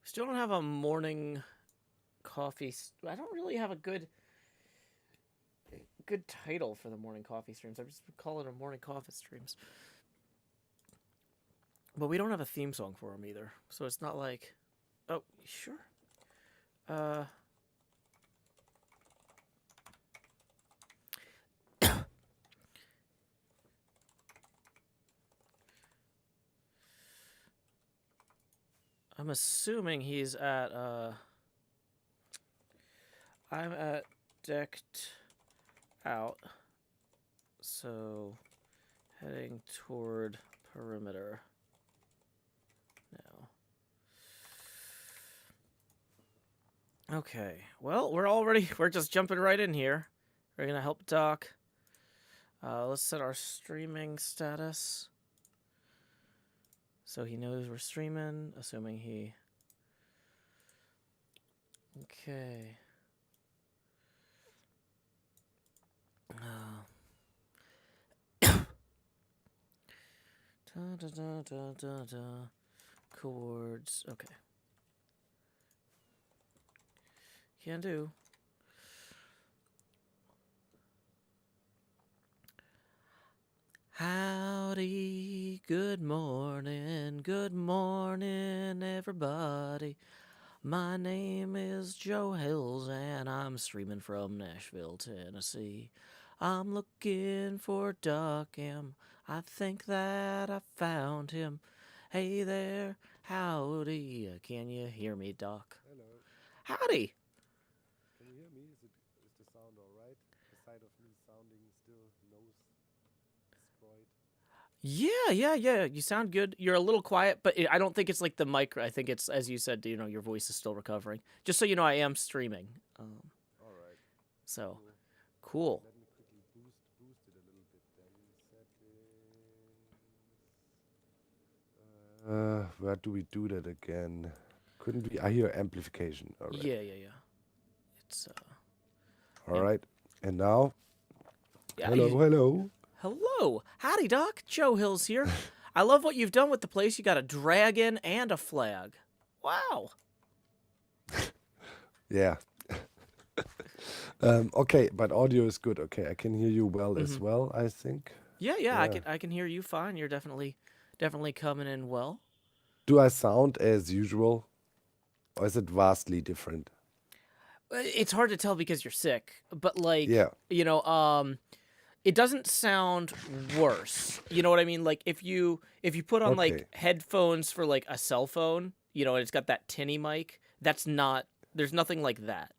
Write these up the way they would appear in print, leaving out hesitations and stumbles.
Still don't have a morning coffee. I don't really have a good title for the morning coffee streams. I just call it a morning coffee streams. But we don't have a theme song for them either, so it's not like. Oh, sure. I'm assuming he's at I'm at decked out, so heading toward perimeter now. Okay, well, we're just jumping right in here. We're gonna help Doc. Let's set our streaming status so he knows we're streaming, assuming he... Okay. Chords. Okay. Can do. Howdy, good morning, everybody. My name is Joe Hills, and I'm streaming from Nashville, Tennessee. I'm looking for Doc M. I think that I found him. Hey there, howdy. Can you hear me, Doc? Hello. Howdy. Can you hear me? Is the sound all right? Aside of me sounding still nose destroyed. Yeah. You sound good. You're a little quiet, but I don't think it's like the mic. I think it's, as you said, your voice is still recovering. Just so you know, I am streaming. All right. So, cool. Let me quickly boost it a little bit then. Settings. Where do we do that again? Couldn't we? I hear amplification. All right. Yeah. It's All right. And now? Yeah, Hello. Hello. Howdy, Doc. Joe Hills here. I love what you've done with the place. You got a dragon and a flag. Wow. Yeah. Okay, but audio is good. Okay, I can hear you well as well, I think. Yeah. I can hear you fine. You're definitely coming in well. Do I sound as usual? Or is it vastly different? It's hard to tell because you're sick, but like, Yeah. it doesn't sound worse. You know what I mean? Like if you put on like headphones for like a cell phone, and it's got that tinny mic, there's nothing like that.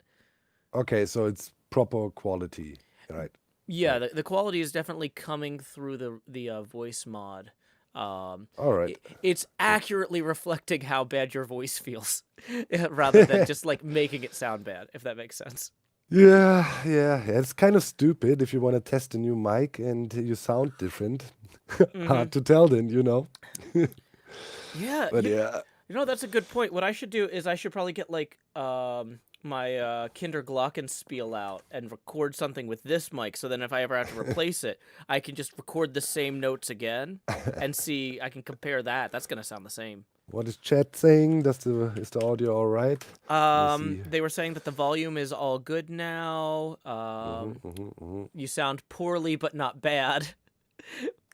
Okay, so it's proper quality, right? Yeah, the quality is definitely coming through the voice mod. All right. It's accurately reflecting how bad your voice feels, rather than just like making it sound bad, if that makes sense. Yeah. It's kind of stupid if you want to test a new mic and you sound different. Hard to tell then, Yeah. But yeah. That's a good point. What I should do is I should probably get like my Kinderglockenspiel out and record something with this mic, so then if I ever have to replace it, I can just record the same notes again and see. I can compare that. That's gonna sound the same. What is chat saying? Is the audio all right? They were saying that the volume is all good now. You sound poorly but not bad.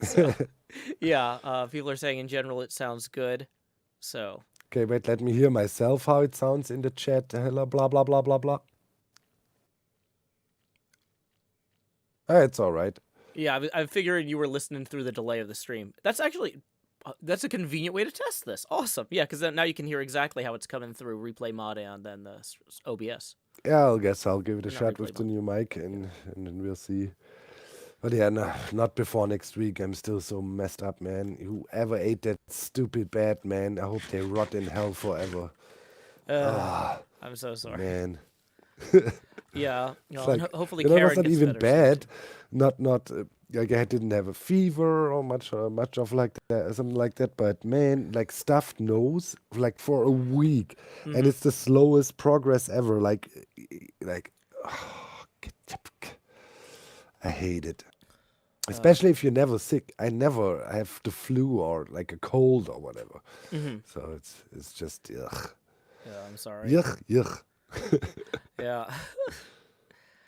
So, yeah, people are saying in general it sounds good. So. Okay, wait, let me hear myself how it sounds in the chat. Hello, blah, blah, blah, blah, blah. It's all right. Yeah, I figured you were listening through the delay of the stream. That's actually, that's a convenient way to test this. Awesome. Yeah, because now you can hear exactly how it's coming through replay mod and then the OBS. Yeah, I guess I'll give it a shot with the new mic and then we'll see. But yeah, no, not before next week. I'm still so messed up, man. Whoever ate that stupid bat, man, I hope they rot in hell forever. I'm so sorry. Man. Yeah, like, hopefully it Karen wasn't gets even better bad. Not like I didn't have a fever or much of like that, something like that. But man, like stuffed nose, like for a week, and it's the slowest progress ever. Like, I hate it. Especially if you're never sick. I never have the flu or like a cold or whatever. So it's just ugh. Yeah, I'm sorry. Yuck, yuck. Yeah.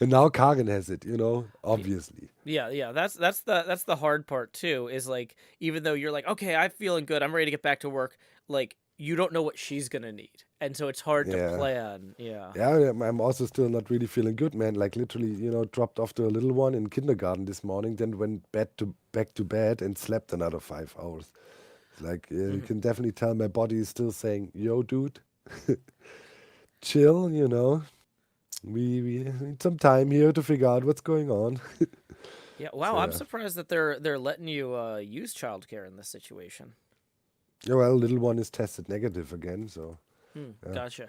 And now Kagan has it, Y- obviously. yeah. That's the hard part too. Is like even though you're like, okay, I'm feeling good, I'm ready to get back to work. Like you don't know what she's gonna need, and so it's hard to Yeah. plan. Yeah. Yeah, I'm also still not really feeling good, man. Like literally, dropped off to a little one in kindergarten this morning, then went back to bed and slept another 5 hours. It's like you Hmm. can definitely tell my body is still saying, "Yo, dude, chill." We need some time here to figure out what's going on. Yeah. So Wow. I'm yeah. surprised that they're letting you use childcare in this situation. Yeah, well, little one is tested negative again, so yeah, Gotcha.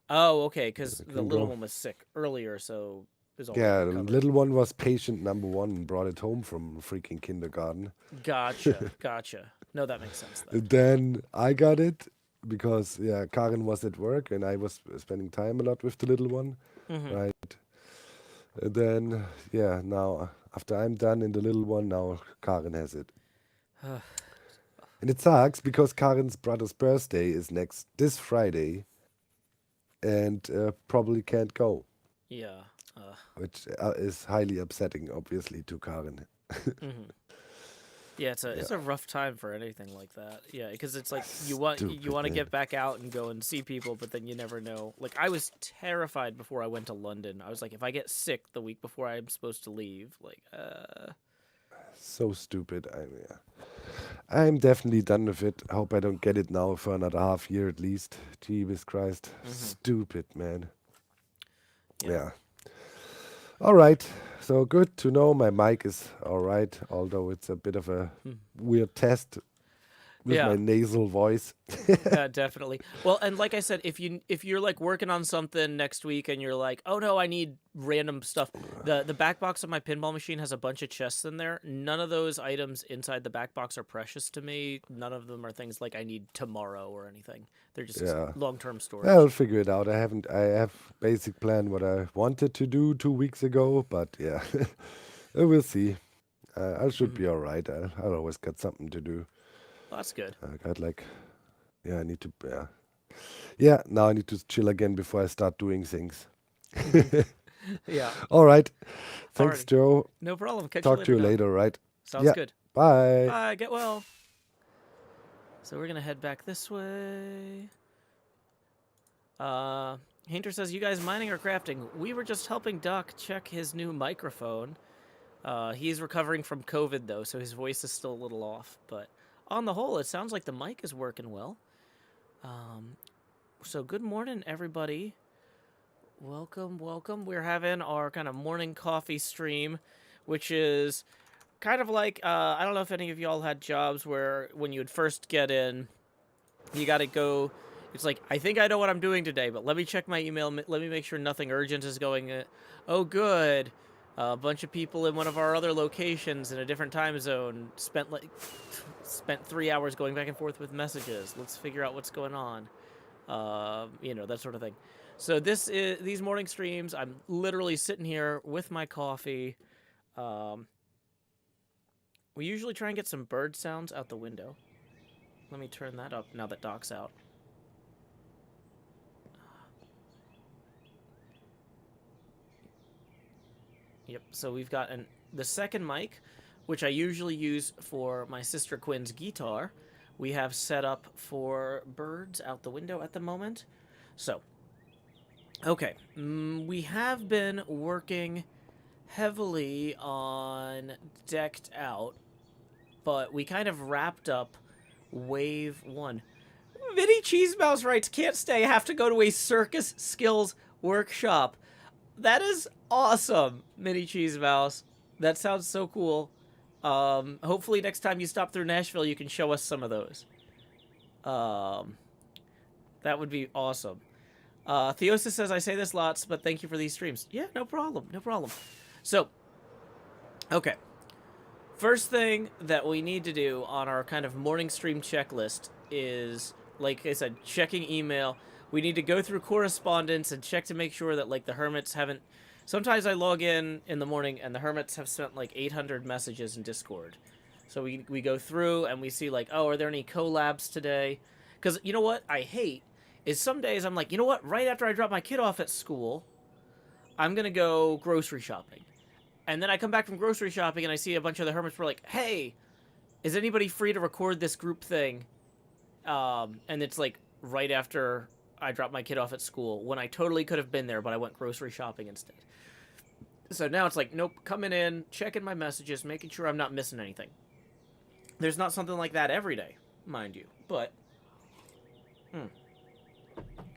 Oh, okay. Because I the can little go. one was sick earlier, so is already Yeah, the recovered. little one was patient number one and brought it home from freaking kindergarten. Gotcha. Gotcha. No, that makes sense then. And then I got it because yeah, Karen was at work and I was spending time a lot with the little one, Hmm. right? And then yeah, now after I'm done and the little one, now Karen has it. And it sucks because Karen's brother's birthday is next this Friday and probably can't go, Yeah. Uh, which is highly upsetting, obviously, to Karen. mhm. Yeah, Yeah, it's a rough time for anything like that. Yeah, because it's like you stupid want to man. get back out and go and see people, but then you never know. Like I was terrified before I went to London. I was like, if I get sick the week before I'm supposed to leave, like, So stupid. I'm definitely done with it. I hope I don't get it now for another half year at least. Jesus Christ. hmm, Stupid, man. yeah, Yeah. All right. So good to know my mic is all right, although it's a bit of a hmm. weird test with my Yeah. nasal voice. Yeah, definitely. Well, and like I said, if you're like working on something next week and you're like, oh no, I need random stuff. The back box of my pinball machine has a bunch of chests in there. None of those items inside the back box are precious to me. None of them are things like I need tomorrow or anything. They're just Yeah. long term I'll storage. figure it out. I have basic plan what I wanted to do 2 weeks ago, but yeah. We'll see. I should Hmm. be all right. I'll always got something to do. Well, that's good. I got like, yeah, I need to, yeah. Yeah, now I need to chill again before I start doing things. Hmm. Yeah. All right. Thanks, Alrighty. Joe. No problem. Catch you Talk to later, you Doc. later, right? Sounds Yeah. good. Bye. Bye. Get well. So we're gonna head back this way. Uh, Hainter says, "You guys mining or crafting? We were just helping Doc check his new microphone. He's recovering from COVID though, so his voice is still a little off. But on the whole, it sounds like the mic is working well. Um, so good morning, everybody. Welcome, welcome. We're having our kind of morning coffee stream, which is kind of like I don't know if any of y'all had jobs where when you'd first get in, you got to go. It's like I think I know what I'm doing today, but let me check my email. Let me make sure nothing urgent is going. Oh, good. A bunch of people in one of our other locations in a different time zone spent 3 hours going back and forth with messages. Let's figure out what's going on. That sort of thing. So these morning streams. I'm literally sitting here with my coffee. Um, we usually try and get some bird sounds out the window. Let me turn that up now that Doc's out. Yep. So we've got the second mic, which I usually use for my sister Quinn's guitar. We have set up for birds out the window at the moment. So, okay, we have been working heavily on Decked Out, but we kind of wrapped up Wave 1. Vinny Cheesemouse writes, can't stay, have to go to a circus skills workshop. That is awesome, Mini Cheese Mouse. That sounds so cool. Hopefully next time you stop through Nashville, you can show us some of those. Um, that would be awesome. Theosis says, I say this lots, but thank you for these streams. Yeah, no problem, no problem. So, okay. First thing that we need to do on our kind of morning stream checklist is, like I said, checking email. We need to go through correspondence and check to make sure that like the hermits haven't. Sometimes I log in the morning and the hermits have sent like 800 messages in Discord. So we go through and we see like, oh, are there any collabs today? Because you know what I hate is some days I'm like, you know what? Right after I drop my kid off at school, I'm going to go grocery shopping. And then I come back from grocery shopping and I see a bunch of the hermits were like, hey, is anybody free to record this group thing? And it's like right after I dropped my kid off at school when I totally could have been there, but I went grocery shopping instead. So now it's like, nope, coming in, checking my messages, making sure I'm not missing anything. There's not something like that every day, mind you, but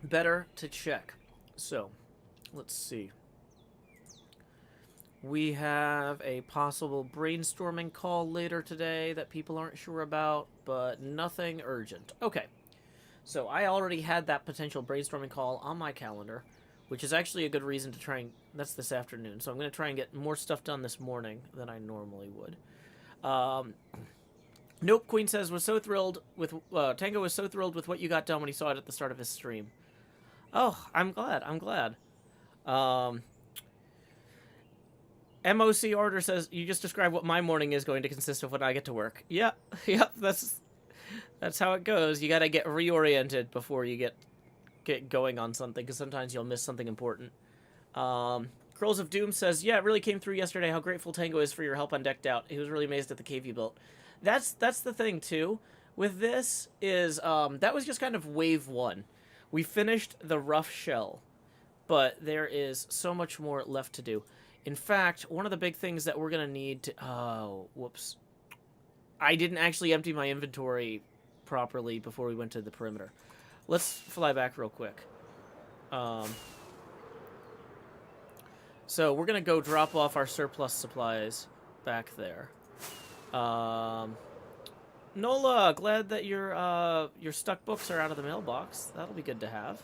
better to check. So, let's see. We have a possible brainstorming call later today that people aren't sure about, but nothing urgent. Okay, so I already had that potential brainstorming call on my calendar, which is actually a good reason to try and... That's this afternoon, so I'm going to try and get more stuff done this morning than I normally would. Nope, Queen says, was so thrilled with... Tango was so thrilled with what you got done when he saw it at the start of his stream. Oh, I'm glad, I'm glad. MOC Order says, you just described what my morning is going to consist of when I get to work. Yeah, that's how it goes. You gotta get reoriented before you get going on something, because sometimes you'll miss something important. Curls of Doom says, yeah, it really came through yesterday how grateful Tango is for your help on Decked Out. He was really amazed at the cave you built. That's the thing, too. With this is, that was just kind of wave one. We finished the rough shell, but there is so much more left to do. In fact, one of the big things that we're going to need to... Oh, whoops. I didn't actually empty my inventory properly before we went to the perimeter. Let's fly back real quick. So we're going to go drop off our surplus supplies back there. Nola, glad that your stuck books are out of the mailbox. That'll be good to have.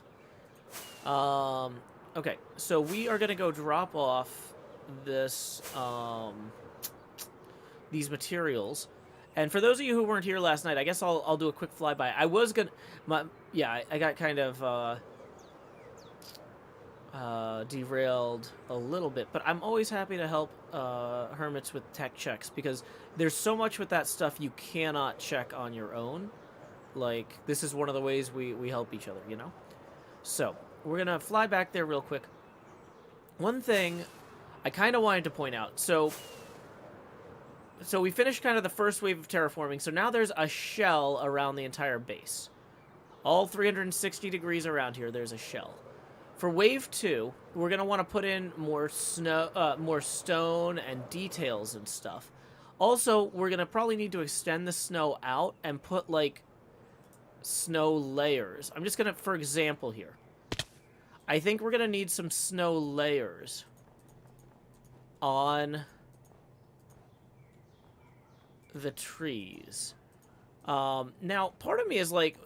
Okay, so we are going to go drop off this these materials, and for those of you who weren't here last night, I guess I'll do a quick flyby. I was gonna, I got kind of derailed a little bit, but I'm always happy to help hermits with tech checks, because there's so much with that stuff you cannot check on your own. Like, this is one of the ways we help each other, you know? So we're gonna fly back there real quick. One thing I kind of wanted to point out. So we finished kind of the first wave of terraforming. So now there's a shell around the entire base. All 360 degrees around here, there's a shell. For wave 2, we're going to want to put in more snow, more stone and details and stuff. Also, we're going to probably need to extend the snow out and put, like, snow layers. I'm just going to, for example here, I think we're going to need some snow layers on the trees. Now, part of me is like,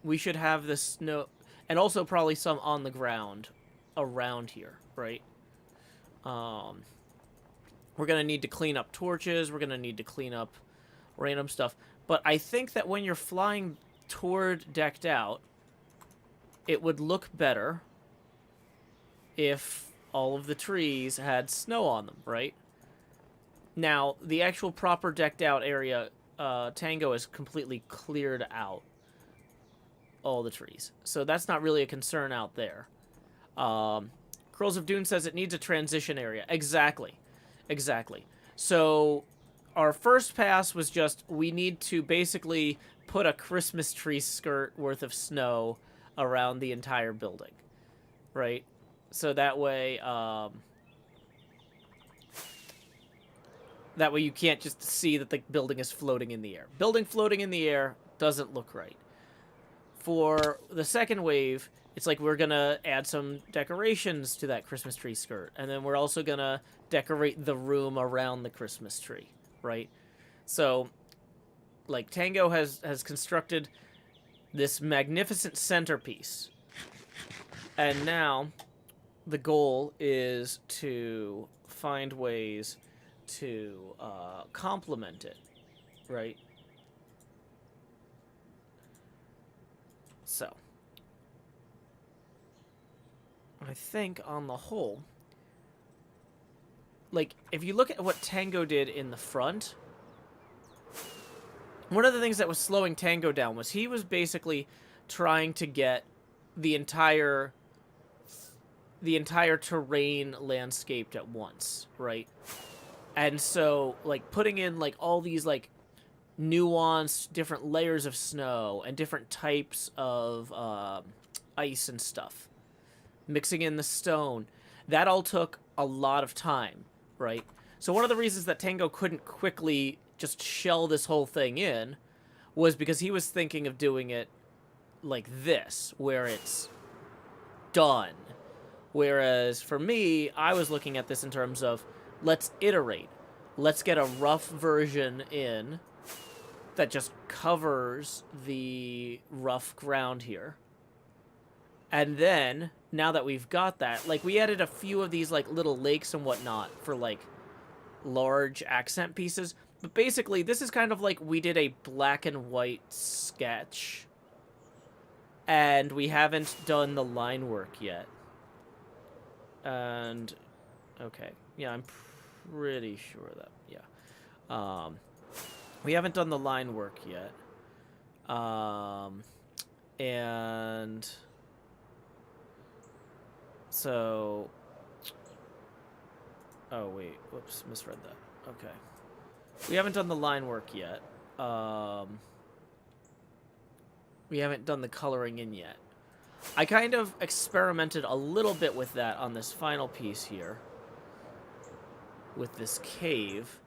we should have the snow, and also probably some on the ground around here, right? We're going to need to clean up torches. We're going to need to clean up random stuff. But I think that when you're flying toward Decked Out, it would look better if all of the trees had snow on them, right? Now, the actual proper Decked Out area, Tango has completely cleared out all the trees. So that's not really a concern out there. Curls of Dune says it needs a transition area. Exactly. Exactly. So our first pass was just, we need to basically put a Christmas tree skirt worth of snow around the entire building, right? So that way you can't just see that the building is floating in the air. Building floating in the air doesn't look right. For the second wave, it's like we're going to add some decorations to that Christmas tree skirt. And then we're also going to decorate the room around the Christmas tree, right? So, like, Tango has constructed this magnificent centerpiece. And now the goal is to find ways to complement it, right? So, I think on the whole, like, if you look at what Tango did in the front, one of the things that was slowing Tango down was he was basically trying to get the entire terrain landscaped at once, right? And so, like, putting in, like, all these, like, nuanced different layers of snow and different types of ice and stuff, mixing in the stone, that all took a lot of time, right? So one of the reasons that Tango couldn't quickly just shell this whole thing in was because he was thinking of doing it like this, where it's done. Whereas for me, I was looking at this in terms of, let's iterate. Let's get a rough version in that just covers the rough ground here. And then, now that we've got that, like, we added a few of these, like, little lakes and whatnot for, like, large accent pieces. But basically, this is kind of like we did a black and white sketch. And we haven't done the line work yet. And, okay. Yeah, I'm pretty sure that, yeah. We haven't done the line work yet. And so, oh wait, whoops, misread that. Okay. We haven't done the line work yet. We haven't done the coloring in yet. I kind of experimented a little bit with that on this final piece here. With this cave.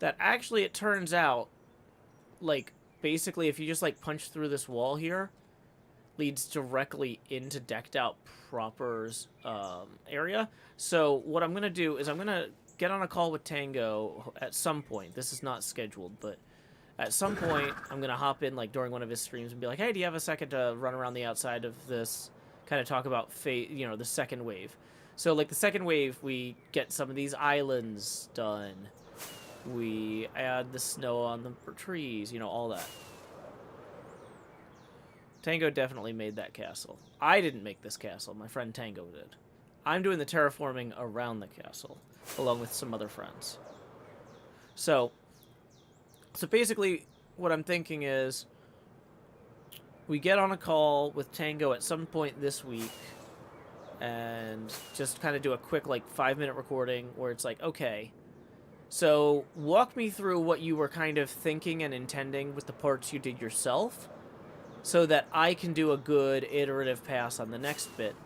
That actually, it turns out, like, basically if you just, like, punch through this wall here, leads directly into Decked Out Proper's area. So what I'm going to do is I'm going to get on a call with Tango at some point. This is not scheduled, but at some point I'm going to hop in, like, during one of his streams and be like, hey, do you have a second to run around the outside of this, kind of talk about, you know, the second wave. So, like, the second wave, we get some of these islands done. We add the snow on the trees, you know, all that. Tango definitely made that castle. I didn't make this castle. My friend Tango did. I'm doing the terraforming around the castle, along with some other friends. So basically, what I'm thinking is, we get on a call with Tango at some point this week, and just kind of do a quick, like, 5-minute recording where it's like, okay, so walk me through what you were kind of thinking and intending with the parts you did yourself, so that I can do a good iterative pass on the next bit.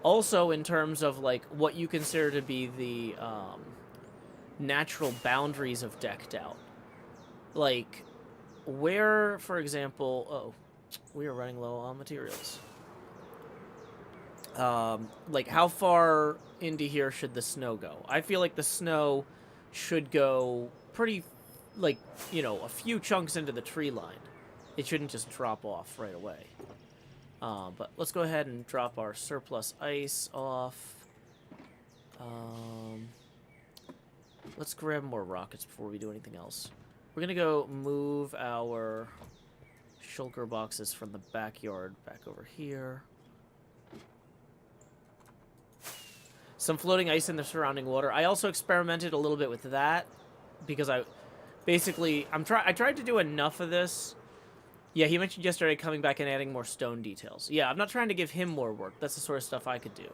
Also, in terms of, like, what you consider to be the natural boundaries of Decked Out. Like, where, for example... Oh, we are running low on materials. Like, how far into here should the snow go? I feel like the snow should go pretty, like, you know, a few chunks into the tree line. It shouldn't just drop off right away. But let's go ahead and drop our surplus ice off. Let's grab more rockets before we do anything else. We're going to go move our shulker boxes from the backyard back over here. Some floating ice in the surrounding water. I also experimented a little bit with that because I tried to do enough of this. Yeah, he mentioned yesterday coming back and adding more stone details. Yeah, I'm not trying to give him more work. That's the sort of stuff I could do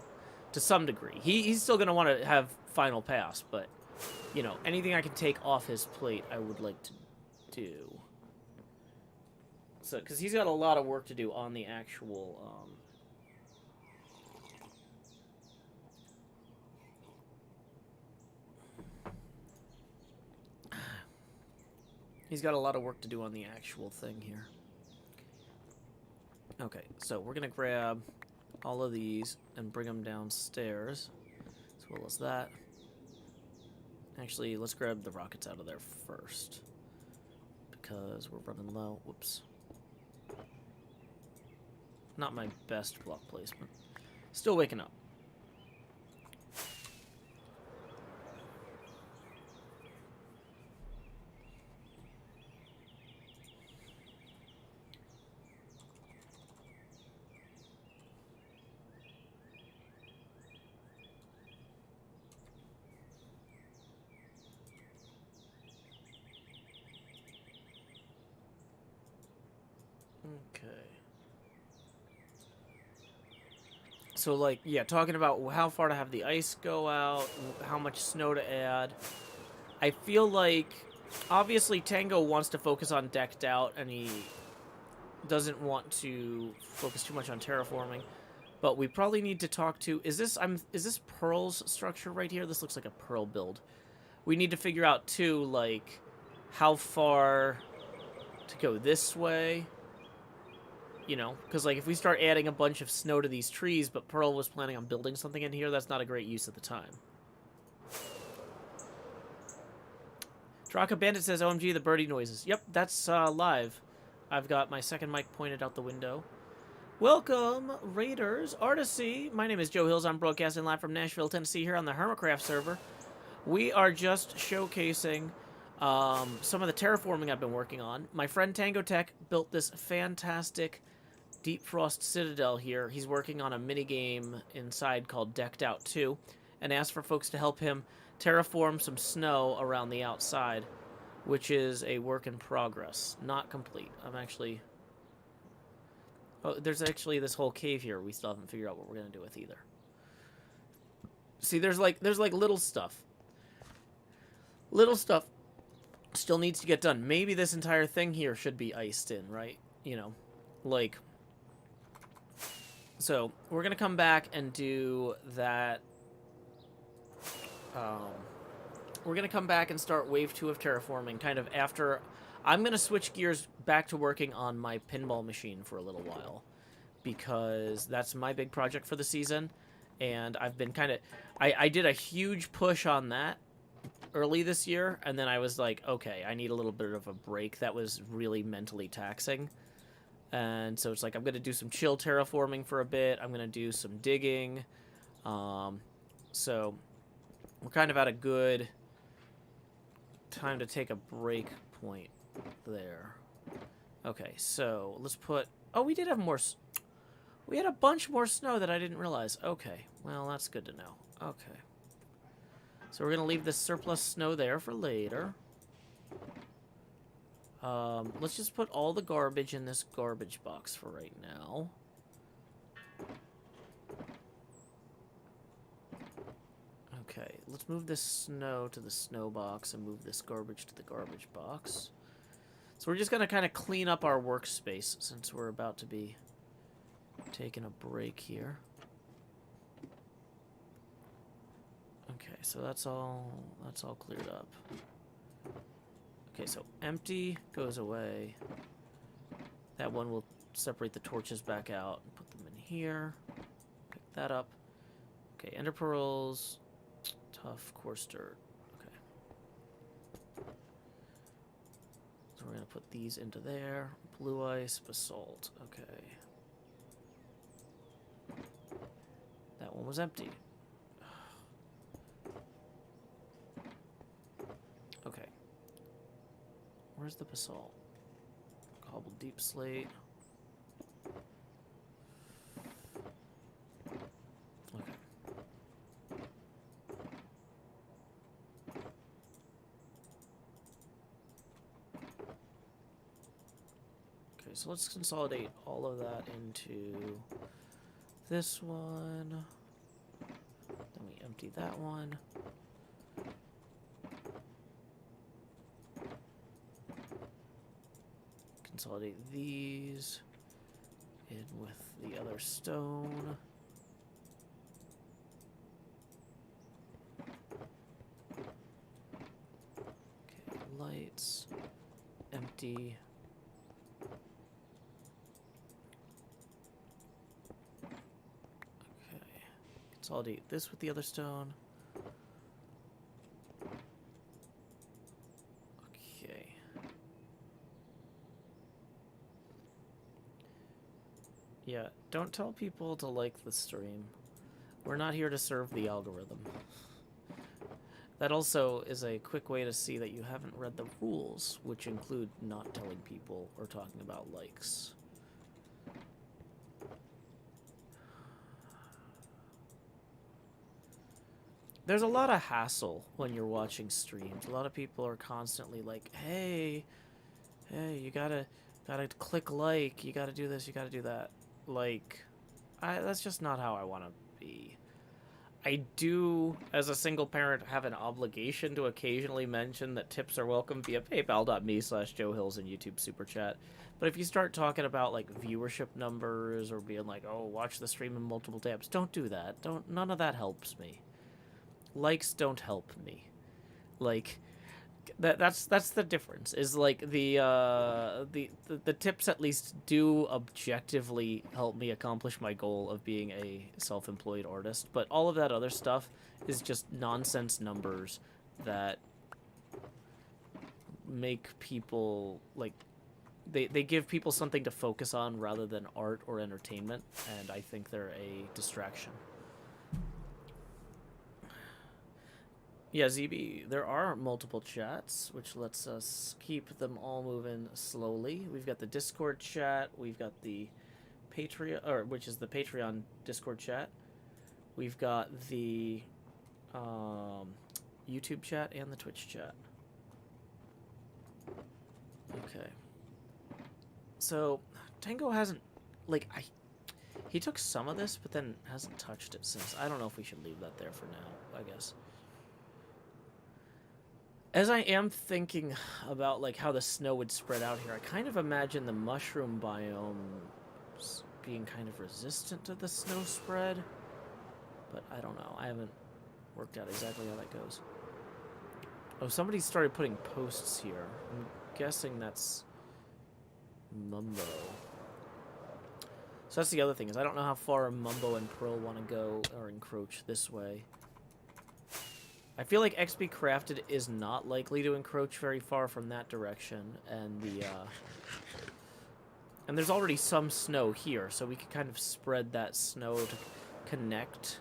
to some degree. He's still going to want to have final pass, but, you know, anything I can take off his plate, I would like to do. So, because he's got a lot of work to do on the actual... He's got a lot of work to do on the actual thing here. Okay, so we're going to grab all of these and bring them downstairs, as well as that. Actually, let's grab the rockets out of there first, because we're running low. Whoops. Not my best block placement. Still waking up. Okay. So, like, yeah, talking about how far to have the ice go out, how much snow to add. I feel like, obviously, Tango wants to focus on decked out, and he doesn't want to focus too much on terraforming. But we probably need to talk to... Is this Pearl's structure right here? This looks like a Pearl build. We need to figure out, too, like, how far to go this way. You know, because, like, if we start adding a bunch of snow to these trees, but Pearl was planning on building something in here, that's not a great use of the time. Draka Bandit says, OMG, the birdie noises. Yep, that's live. I've got my second mic pointed out the window. Welcome, Raiders, Artisy. My name is Joe Hills. I'm broadcasting live from Nashville, Tennessee, here on the HermitCraft server. We are just showcasing some of the terraforming I've been working on. My friend Tango Tech built this fantastic Deep Frost Citadel here. He's working on a minigame inside called Decked Out 2, and asked for folks to help him terraform some snow around the outside, which is a work in progress. Not complete. I'm actually... Oh, there's actually this whole cave here we still haven't figured out what we're going to do with either. See, there's like little stuff. Little stuff still needs to get done. Maybe this entire thing here should be iced in, right? You know, like... So, we're going to come back and do that. We're going to come back and start Wave 2 of terraforming kind of after... I'm going to switch gears back to working on my pinball machine for a little while, because that's my big project for the season, and I've been kind of... I did a huge push on that early this year, and then I was like, okay, I need a little bit of a break. That was really mentally taxing. And so it's like, I'm going to do some chill terraforming for a bit. I'm going to do some digging. So we're kind of at a good time to take a break point there. Okay, so let's put... Oh, we did have more... We had a bunch more snow that I didn't realize. Okay, well, that's good to know. Okay. So we're going to leave this surplus snow there for later. Let's just put all the garbage in this garbage box for right now. Okay, let's move this snow to the snow box and move this garbage to the garbage box. So we're just going to kind of clean up our workspace since we're about to be taking a break here. Okay, so that's all cleared up. Okay, so empty goes away. That one will separate the torches back out and put them in here. Pick that up. Okay, ender pearls, tough, coarse dirt. Okay. So we're going to put these into there. Blue ice, basalt. Okay. That one was empty. Okay. Where's the basalt? Cobbled deep slate. Okay. Okay, so let's consolidate all of that into this one. Then we empty that one. Consolidate these in with the other stone. Okay, lights, empty. Okay, consolidate this with the other stone. Yeah, don't tell people to like the stream. We're not here to serve the algorithm. That also is a quick way to see that you haven't read the rules, which include not telling people or talking about likes. There's a lot of hassle when you're watching streams. A lot of people are constantly like, hey, you gotta Gotta click like, you gotta do this, you gotta do that. Like, that's just not how I want to be. I do, as a single parent, have an obligation to occasionally mention that tips are welcome via paypal.me/JoeHills and YouTube Super Chat. But if you start talking about, like, viewership numbers or being like, oh, watch the stream in multiple tabs, don't do that. None of that helps me. Likes don't help me. Like, that's the difference. Is like the tips at least do objectively help me accomplish my goal of being a self-employed artist, but all of that other stuff is just nonsense numbers that make people like they give people something to focus on rather than art or entertainment, and I think they're a distraction. Yeah, ZB, there are multiple chats, which lets us keep them all moving slowly. We've got the Discord chat, we've got the Patreon, or which is the Patreon Discord chat. We've got the YouTube chat and the Twitch chat. Okay. So, Tango hasn't, like, he took some of this, but then hasn't touched it since. I don't know if we should leave that there for now, I guess. As I am thinking about, like, how the snow would spread out here, I kind of imagine the mushroom biome being kind of resistant to the snow spread. But I don't know. I haven't worked out exactly how that goes. Oh, somebody started putting posts here. I'm guessing that's Mumbo. So that's the other thing, is I don't know how far Mumbo and Pearl want to go or encroach this way. I feel like XP Crafted is not likely to encroach very far from that direction, and and there's already some snow here, so we could kind of spread that snow to connect.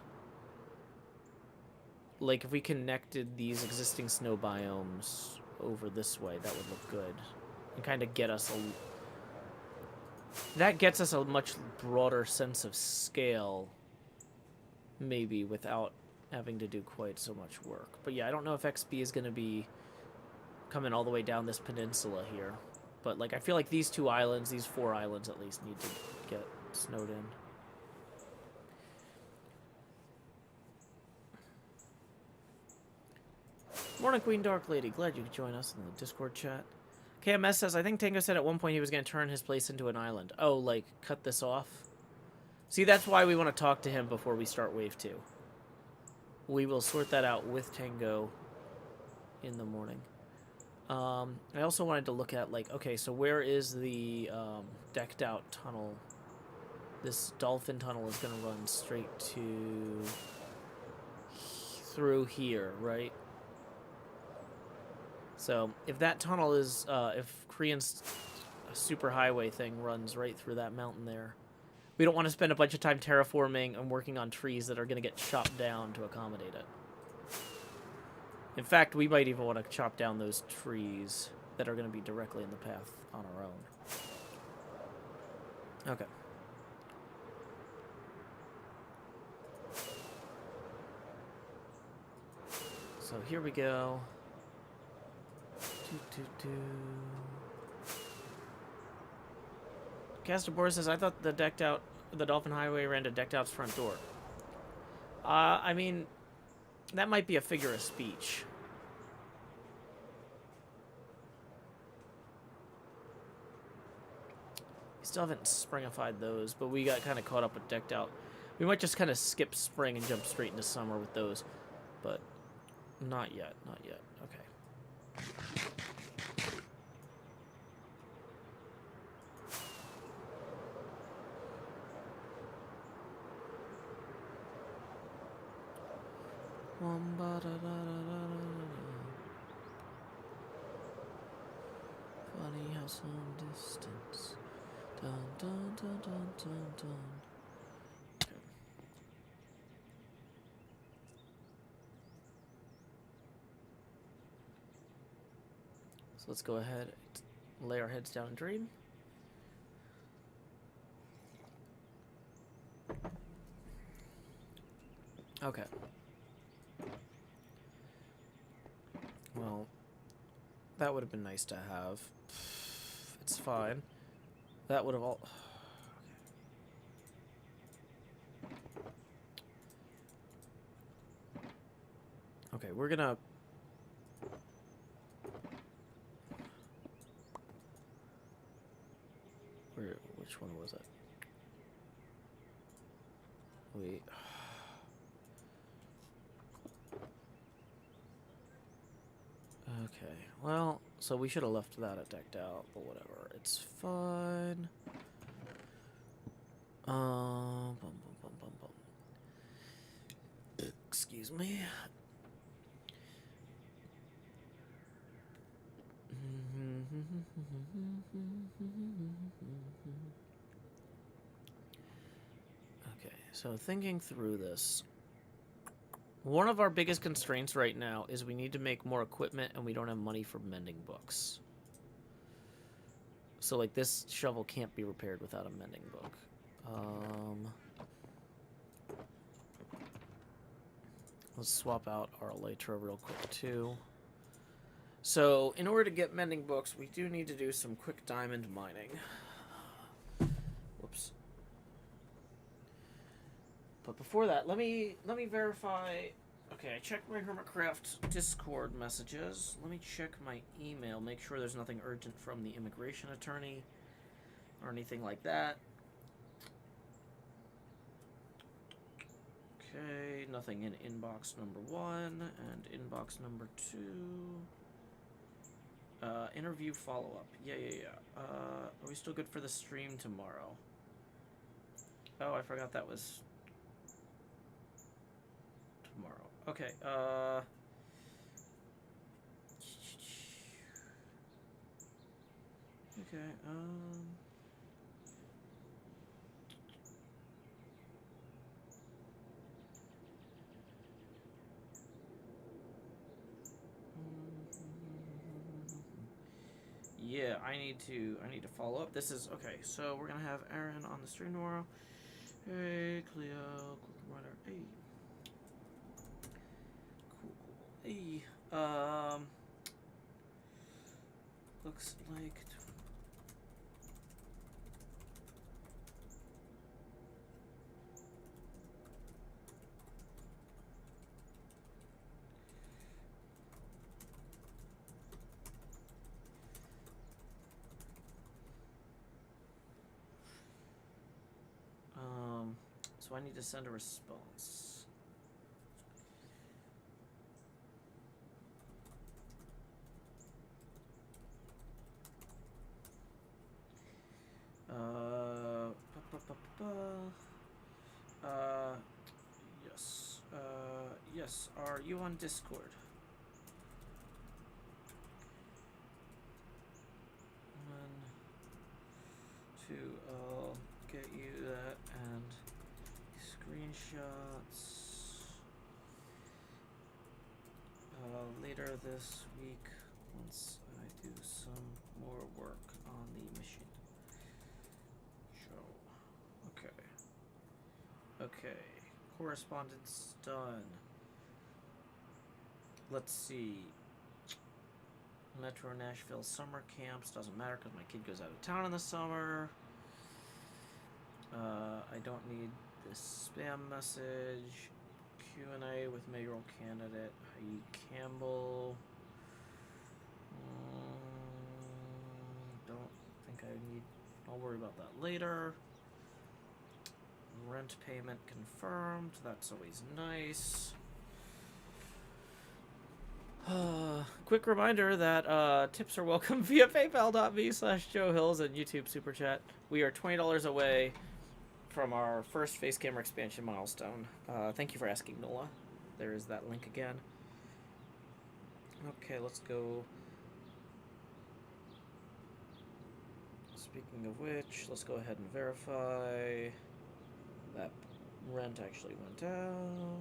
Like, if we connected these existing snow biomes over this way, that would look good. And kind of get us that gets us a much broader sense of scale, maybe, without having to do quite so much work. But yeah, I don't know if XP is going to be coming all the way down this peninsula here. But, like, I feel like these 2 islands, these 4 islands at least, need to get snowed in. Morning, Queen Dark Lady. Glad you could join us in the Discord chat. KMS says, I think Tango said at one point he was going to turn his place into an island. Oh, like, cut this off? See, that's why we want to talk to him before we start Wave 2. We will sort that out with Tango in the morning. I also wanted to look at, like, okay, so where is the decked out tunnel? This dolphin tunnel is going to run straight to through here, right? So if that tunnel is, if Korean's superhighway thing runs right through that mountain there, we don't want to spend a bunch of time terraforming and working on trees that are going to get chopped down to accommodate it. In fact, we might even want to chop down those trees that are going to be directly in the path on our own. Okay. So here we go. Caster Boris says, I thought the Dolphin Highway ran to Decked Out's front door. I mean, that might be a figure of speech. We still haven't springified those, but we got kind of caught up with Decked Out. We might just kind of skip spring and jump straight into summer with those, but not yet, not yet. Okay. Funny how some distance. Dun dun dun dun dun dun. Okay. So let's go ahead and lay our heads down and dream. Okay. Well, that would have been nice to have. It's fine. That would have all... Okay, we're gonna... Which one was it? Wait. Okay, well, so we should have left that at decked out, but whatever. It's fine. Bum, bum, bum, bum, bum. Excuse me. Okay, so thinking through this, one of our biggest constraints right now is we need to make more equipment and we don't have money for mending books. So, like, this shovel can't be repaired without a mending book. Let's swap out our elytra real quick, too. So, in order to get mending books, we do need to do some quick diamond mining. Whoops. But before that, let me verify. Okay, I checked my HermitCraft Discord messages. Let me check my email, make sure there's nothing urgent from the immigration attorney or anything like that. Okay, nothing in inbox number 1 and inbox number 2. Interview follow-up. Yeah. Are we still good for the stream tomorrow? Oh, I forgot that was tomorrow. Okay, okay, yeah, I need to follow up. This is okay. So we're gonna have Aaron on the stream tomorrow. Hey, Cleo, quick reminder. Hey, cool. Hey, looks like. So I need to send a response. Yes. Yes. Are you on Discord? One, two. I'll get you that and screenshots. Later this week, once I do some more work on the machine. Show. Okay. Correspondence done. Let's see. Metro Nashville summer camps. Doesn't matter because my kid goes out of town in the summer. I don't need this spam message. Q&A with mayoral candidate Heidi Campbell. Don't think I need... I'll worry about that later. Rent payment confirmed. That's always nice. Quick reminder that tips are welcome via paypal.me/JoeHills and YouTube Super Chat. We are $20 away from our first face camera expansion milestone. Thank you for asking, Nola. There is that link again. Okay, let's go. Speaking of which, let's go ahead and verify that rent actually went out.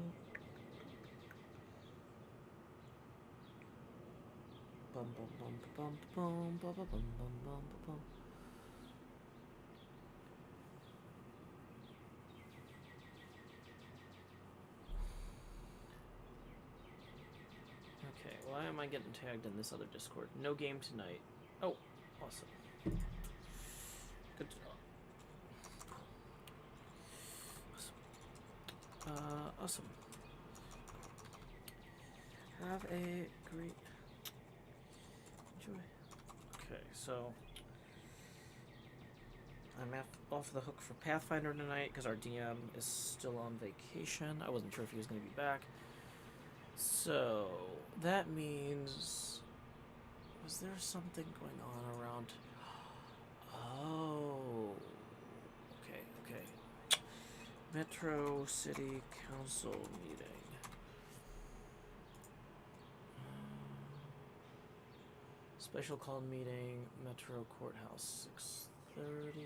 Bum bum bum bum bum bum bum bum bum bum. Okay, why am I getting tagged in this other Discord? No game tonight. Oh, awesome. Good to Awesome. Have a great enjoy. Okay, so I'm off the hook for Pathfinder tonight because our DM is still on vacation. I wasn't sure if he was going to be back. So that means, was there something going on around? Oh, okay. Metro City Council meeting. Special call meeting, Metro Courthouse, 6:30.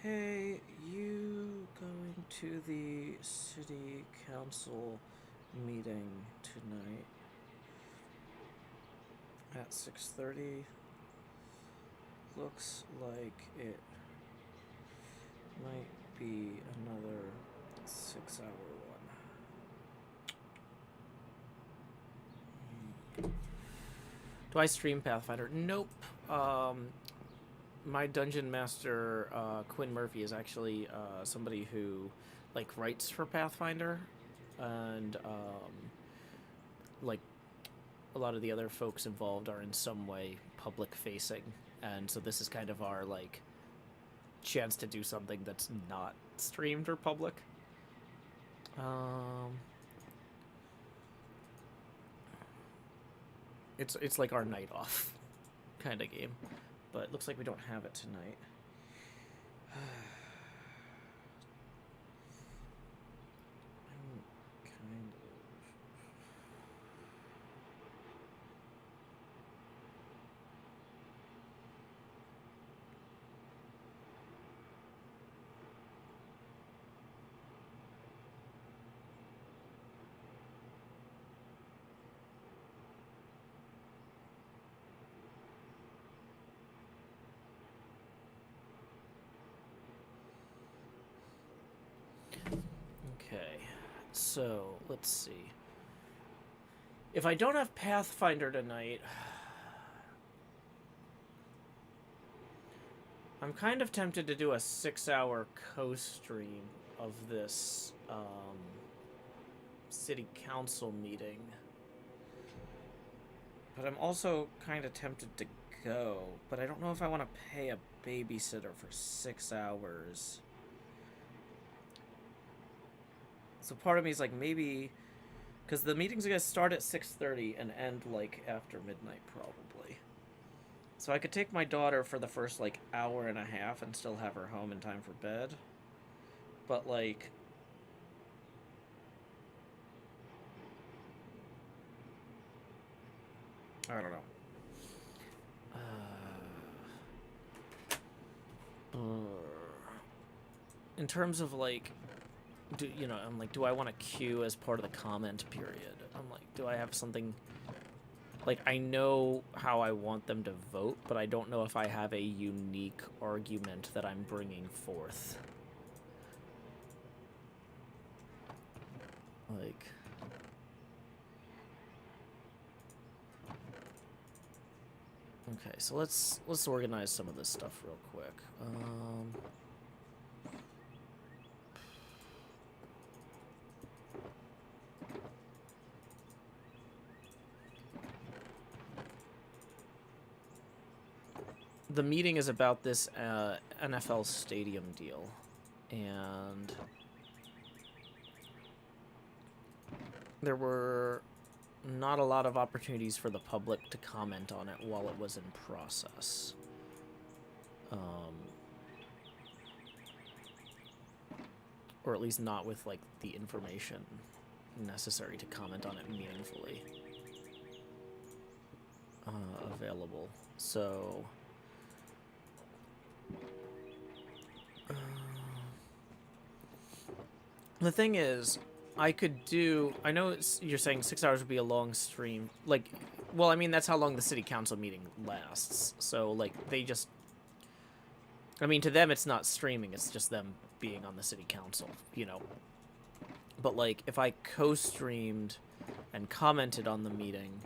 Hey, you going to the city council meeting tonight at 6:30? Looks like it might be another 6-hour one. Do I stream Pathfinder? Nope. My dungeon master, Quinn Murphy, is actually somebody who writes for Pathfinder, and a lot of the other folks involved are in some way public facing, and so this is kind of our chance to do something that's not streamed or public. It's like our night off kind of game. But it looks like we don't have it tonight. Okay, so let's see. If I don't have Pathfinder tonight, I'm kind of tempted to do a 6-hour co-stream of this city council meeting. But I'm also kind of tempted to go. But I don't know if I want to pay a babysitter for 6 hours. So part of me is maybe... Because the meeting's going to start at 6:30 and end, after midnight, probably. So I could take my daughter for the first, hour and a half and still have her home in time for bed. But, I don't know. In terms of, do I want to queue as part of the comment period? I'm do I have something... I know how I want them to vote, but I don't know if I have a unique argument that I'm bringing forth. Okay, so let's organize some of this stuff real quick. The meeting is about this NFL stadium deal, and there were not a lot of opportunities for the public to comment on it while it was in process. Or at least not with the information necessary to comment on it meaningfully available. So The thing is, I could do... I know you're saying 6 hours would be a long stream. Like, well, I mean, that's how long the city council meeting lasts. So, like, they just... I mean, to them, it's not streaming. It's just them being on the city council, you know. But, like, if I co-streamed and commented on the meeting,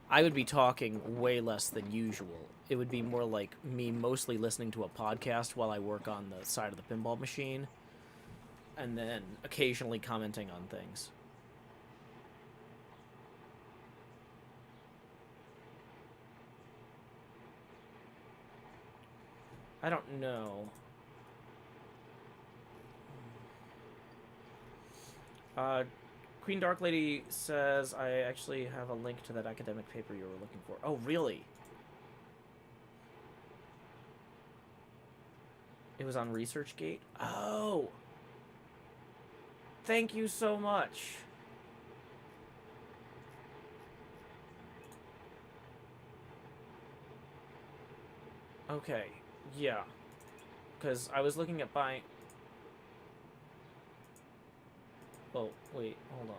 I would be talking way less than usual. It would be more like me mostly listening to a podcast while I work on the side of the pinball machine, and then occasionally commenting on things. I don't know. Queen Dark Lady says, I actually have a link to that academic paper you were looking for. Oh, really? It was on ResearchGate? Oh! Thank you so much. Okay, yeah. Because I was looking at buying... Oh, wait, hold on.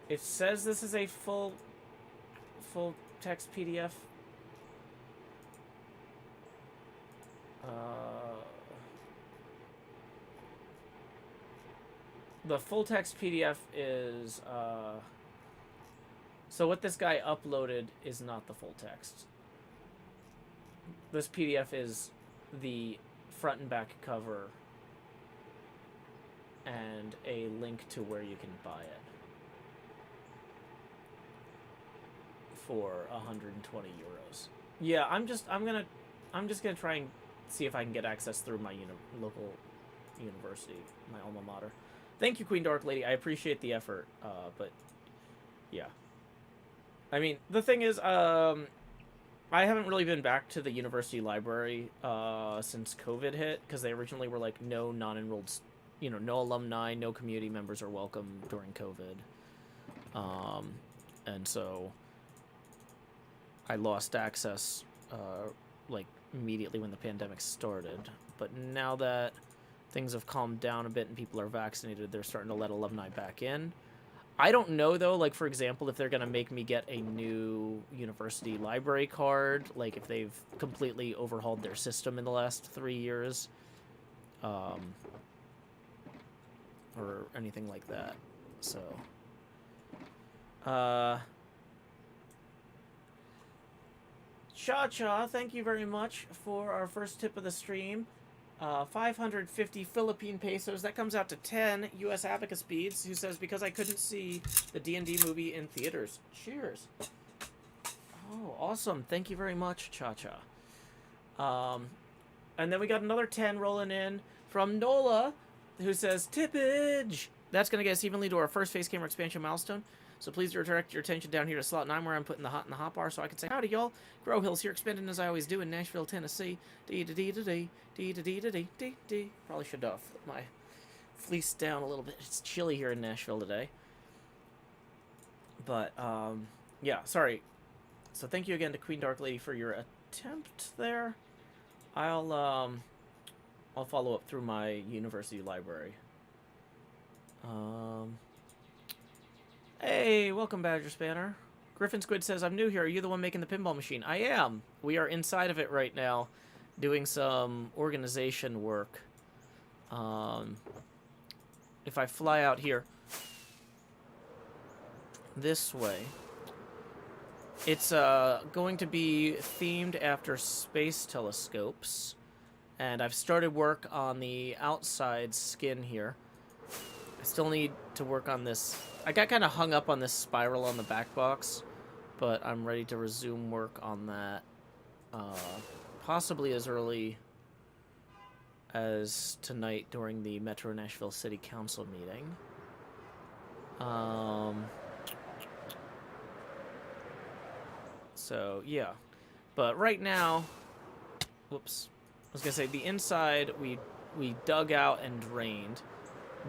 It says this is a full text PDF. The full text PDF is, so what this guy uploaded is not the full text. This PDF is the front and back cover and a link to where you can buy it for 120 euros. Yeah, I'm just gonna try and see if I can get access through my local university, my alma mater. Thank you, Queen Dark Lady. I appreciate the effort, but yeah. I mean, the thing is, I haven't really been back to the university library since COVID hit, because they originally were like, no non-enrolled, you know, no alumni, no community members are welcome during COVID. And so I lost access like immediately when the pandemic started. But now that things have calmed down a bit and people are vaccinated, they're starting to let alumni back in. I don't know, though, like, for example, if they're going to make me get a new university library card, like, if they've completely overhauled their system in the last 3 years, or anything like that. So, Cha-Cha, thank you very much for our first tip of the stream. 550 Philippine pesos. That comes out to 10 U.S. Abacus beads. Who says, because I couldn't see the D&D movie in theaters. Cheers. Oh, awesome. Thank you very much, Cha-Cha. And then we got another 10 rolling in from Nola, who says, tippage. That's going to get us evenly to our first face camera expansion milestone. So please direct your attention down here to slot 9 where I'm putting the hot in the hot bar so I can say, howdy, y'all. Grow Hills here, expanding as I always do in Nashville, Tennessee. Dee-da-dee-da-dee. Probably should have put my fleece down a little bit. It's chilly here in Nashville today. But, yeah, sorry. So thank you again to Queen Dark Lady for your attempt there. I'll follow up through my university library. Hey, welcome, Badger Spanner. Griffin Squid says, I'm new here. Are you the one making the pinball machine? I am. We are inside of it right now, doing some organization work. If I fly out here this way, it's going to be themed after space telescopes. And I've started work on the outside skin here. I still need to work on this. I got kind of hung up on this spiral on the back box, but I'm ready to resume work on that possibly as early as tonight during the Metro Nashville City Council meeting. So, yeah. But right now, whoops. I was going to say, the inside we dug out and drained.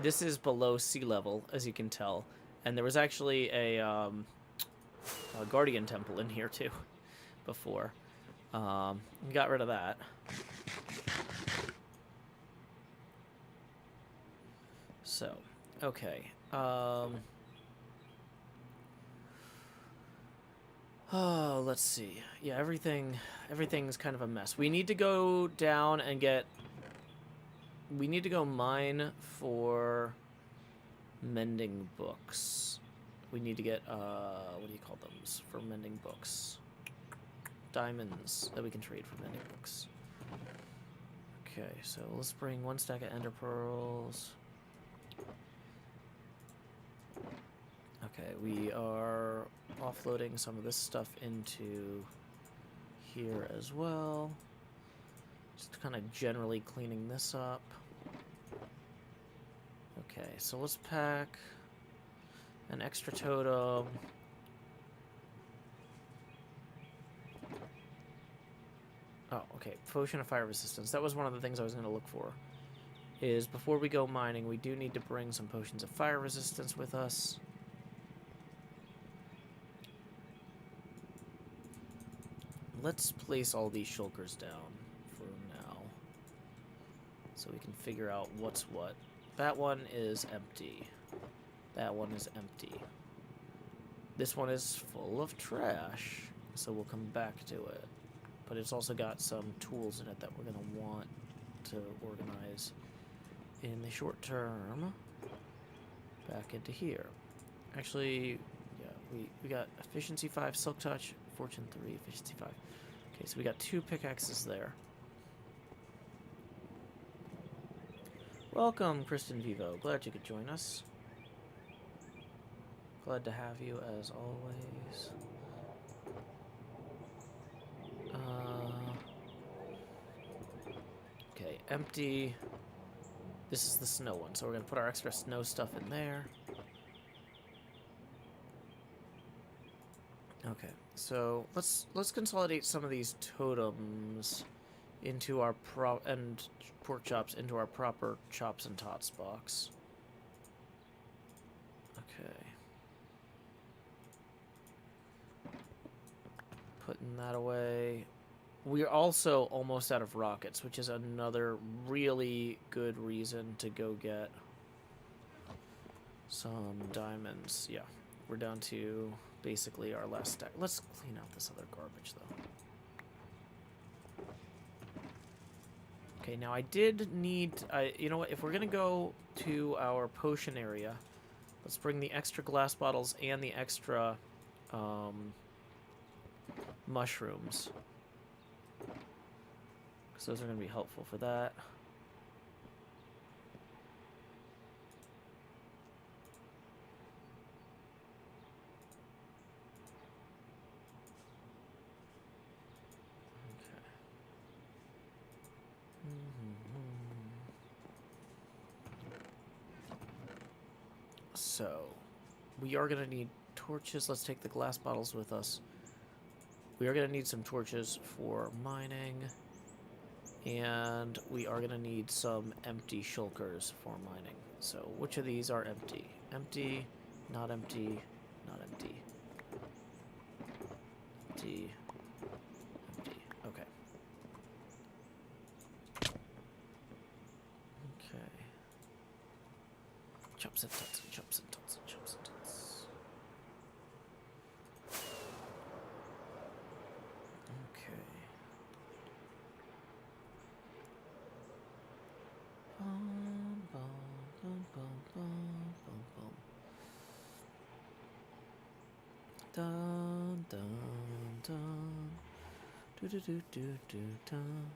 This is below sea level, as you can tell. And there was actually a guardian temple in here, too, before. We got rid of that. So, okay. Oh, let's see. Yeah, everything's kind of a mess. We need to go down and get... We need to go mine for mending books. We need to get, what do you call them? For mending books. Diamonds that we can trade for mending books. Okay, so let's bring 1 stack of ender pearls. Okay, we are offloading some of this stuff into here as well. Just kind of generally cleaning this up. Okay, so let's pack an extra totem. Oh, okay, potion of fire resistance. That was one of the things I was going to look for. Is before we go mining, we do need to bring some potions of fire resistance with us. Let's place all these shulkers down for now, so we can figure out what's what. That one is empty. That one is empty. This one is full of trash, so we'll come back to it. But it's also got some tools in it that we're going to want to organize in the short term back into here. Actually, yeah, we got efficiency 5, silk touch, fortune 3, efficiency 5. Okay, so we got 2 pickaxes there. Welcome, Kristen Vivo. Glad you could join us. Glad to have you as always. Okay, empty. This is the snow one, so we're gonna put our extra snow stuff in there. Okay, so let's consolidate some of these totems into our and pork chops into our proper chops and tots box. Okay. Putting that away. We're also almost out of rockets, which is another really good reason to go get some diamonds. Yeah, we're down to basically our last stack. Let's clean out this other garbage, though. Okay, now I did need... you know what? If we're going to go to our potion area, let's bring the extra glass bottles and the extra mushrooms. Because those are going to be helpful for that. So, we are going to need torches. Let's take the glass bottles with us. We are going to need some torches for mining. And we are going to need some empty shulkers for mining. So, which of these are empty? Empty, not empty, not empty. Empty, empty. Okay. Okay. Chops and tots and chops and tots and chops and tots. Okay. Bum, bum, bum, bum, bum, bum, bum. Dun, dun, dun. Do, do, do, do, do, dun.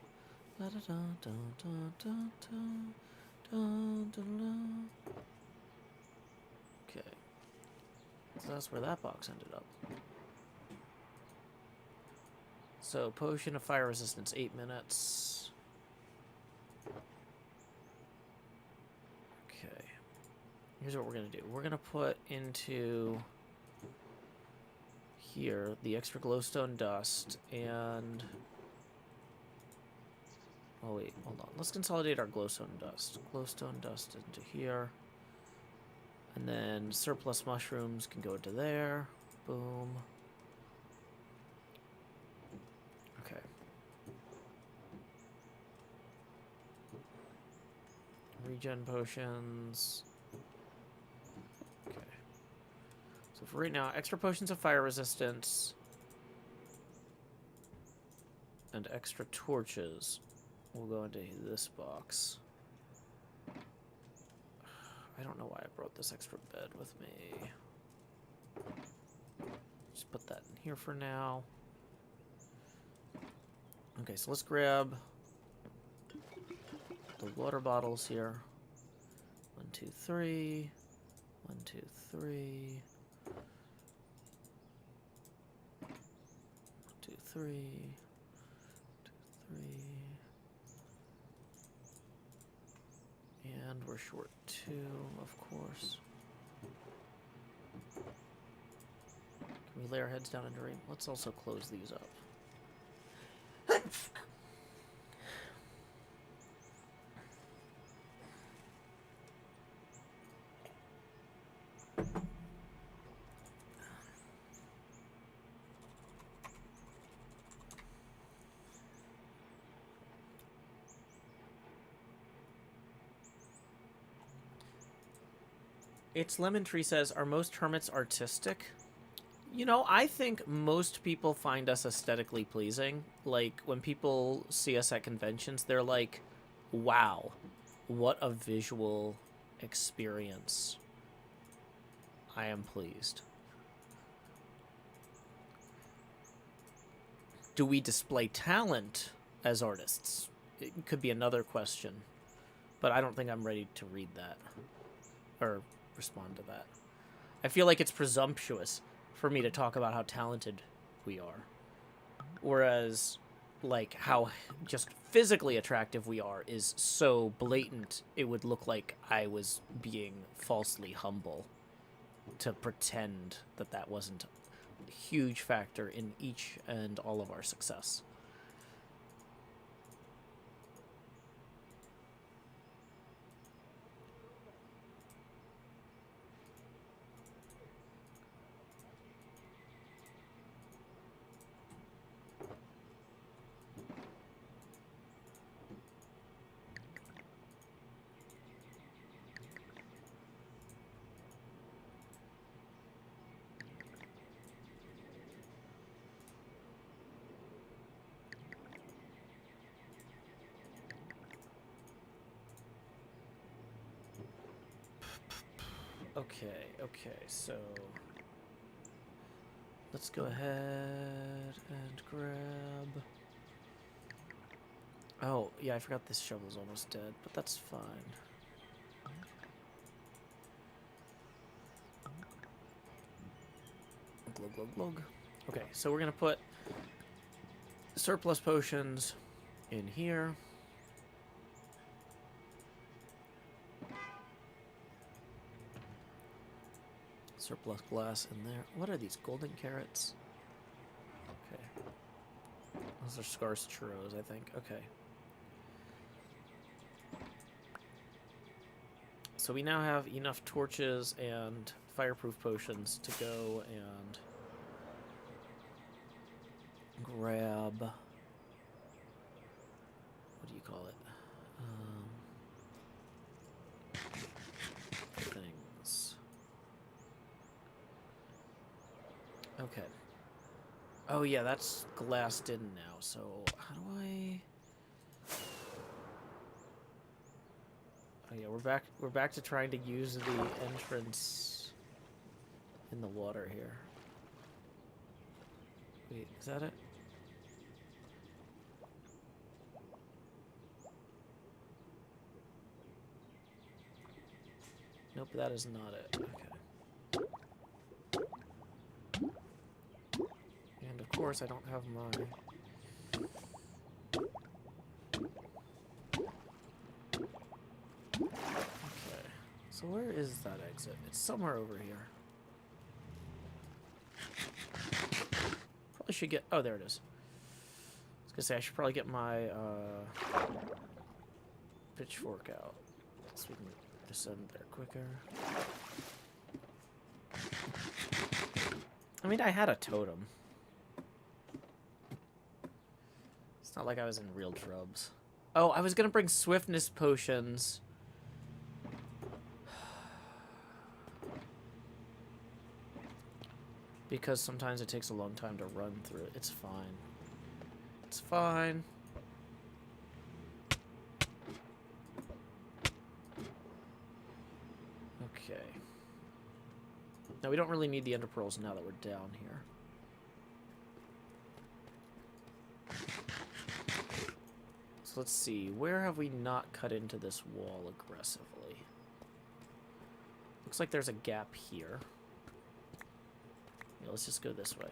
Da, da, da, dun, dun, dun, dun. Dun, dun, dun. Okay. So that's where that box ended up. So, potion of fire resistance, 8 minutes. Okay. Here's what we're going to do. We're going to put into here the extra glowstone dust and... Oh, wait. Hold on. Let's consolidate our glowstone dust. Glowstone dust into here. And then surplus mushrooms can go into there. Boom. Okay. Regen potions. for right now, extra potions of fire resistance and extra torches will go into this box. I don't know why I brought this extra bed with me. Just put that in here for now. Okay, so let's grab the water bottles here. 1, 2, 3. 1, 2, 3. 1, 2, 3. 2, 3. And we're short 2, of course. Can we lay our heads down and dream? Let's also close these up. It's Lemon Tree says, are most hermits artistic? You know, I think most people find us aesthetically pleasing. Like, when people see us at conventions, they're like, wow, what a visual experience. I am pleased. Do we display talent as artists? It could be another question. But I don't think I'm ready to read that. Or respond to that. I feel like it's presumptuous for me to talk about how talented we are. Whereas, like, how just physically attractive we are is so blatant, it would look like I was being falsely humble to pretend that that wasn't a huge factor in each and all of our success. Okay, so let's go ahead and grab... Oh, yeah, I forgot this shovel's almost dead, but that's fine. Glug, glug, glug. Okay, so we're gonna put surplus potions in here. Surplus glass in there. What are these, golden carrots? Okay. Those are scarce churros, I think. Okay. So we now have enough torches and fireproof potions to go and grab... What do you call it? Things. Okay. Oh yeah, that's glassed in now, so how do I... Oh yeah, we're back to trying to use the entrance in the water here. Wait, is that it? Nope, that is not it. Okay. And of course I don't have my... Okay. So where is that exit? It's somewhere over here. Probably should get... Oh, there it is. I was gonna say, I should probably get my pitchfork out so we can descend there quicker. I mean, I had a totem. It's not like I was in real trubs. Oh, I was gonna bring swiftness potions. Because sometimes it takes a long time to run through it. It's fine. It's fine. Okay. Now, we don't really need the ender pearls now that we're down here. So let's see. Where have we not cut into this wall aggressively? Looks like there's a gap here. Yeah, let's just go this way.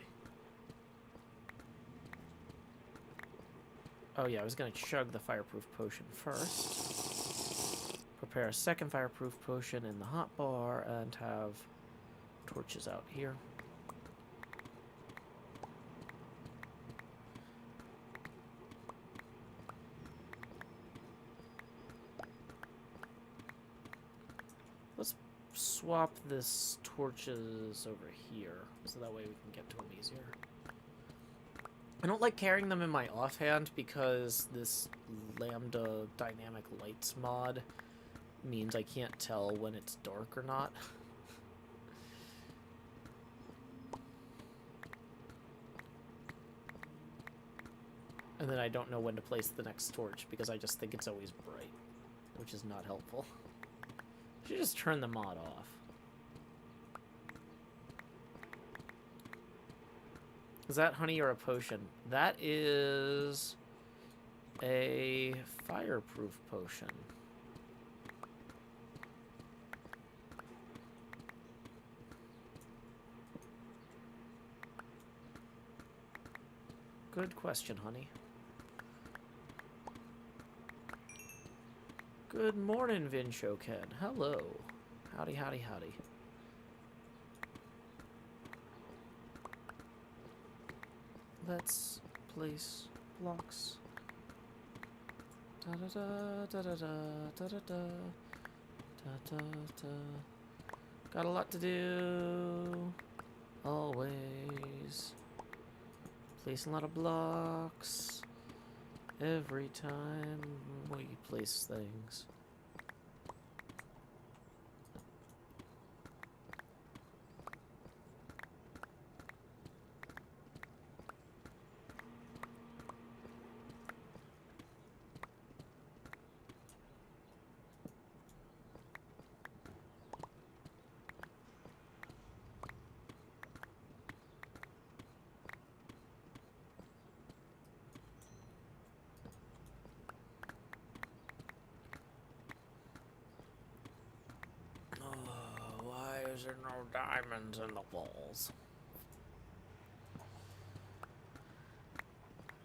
Oh yeah, I was gonna chug the fireproof potion first. Prepare a second fireproof potion in the hotbar and have torches out here. Let's swap this torches over here, so that way we can get to them easier. I don't like carrying them in my offhand because this lambda dynamic lights mod means I can't tell when it's dark or not. And then I don't know when to place the next torch because I just think it's always bright, which is not helpful. I should just turn the mod off. Is that honey or a potion? That is a fireproof potion. Good question, honey. Good morning, Vinshoken. Hello. Howdy, howdy, howdy. Let's place blocks. Da da da da da da da da da da da. Got a lot to do. Always. Placing a lot of blocks every time we place things. Why is there no diamonds in the walls?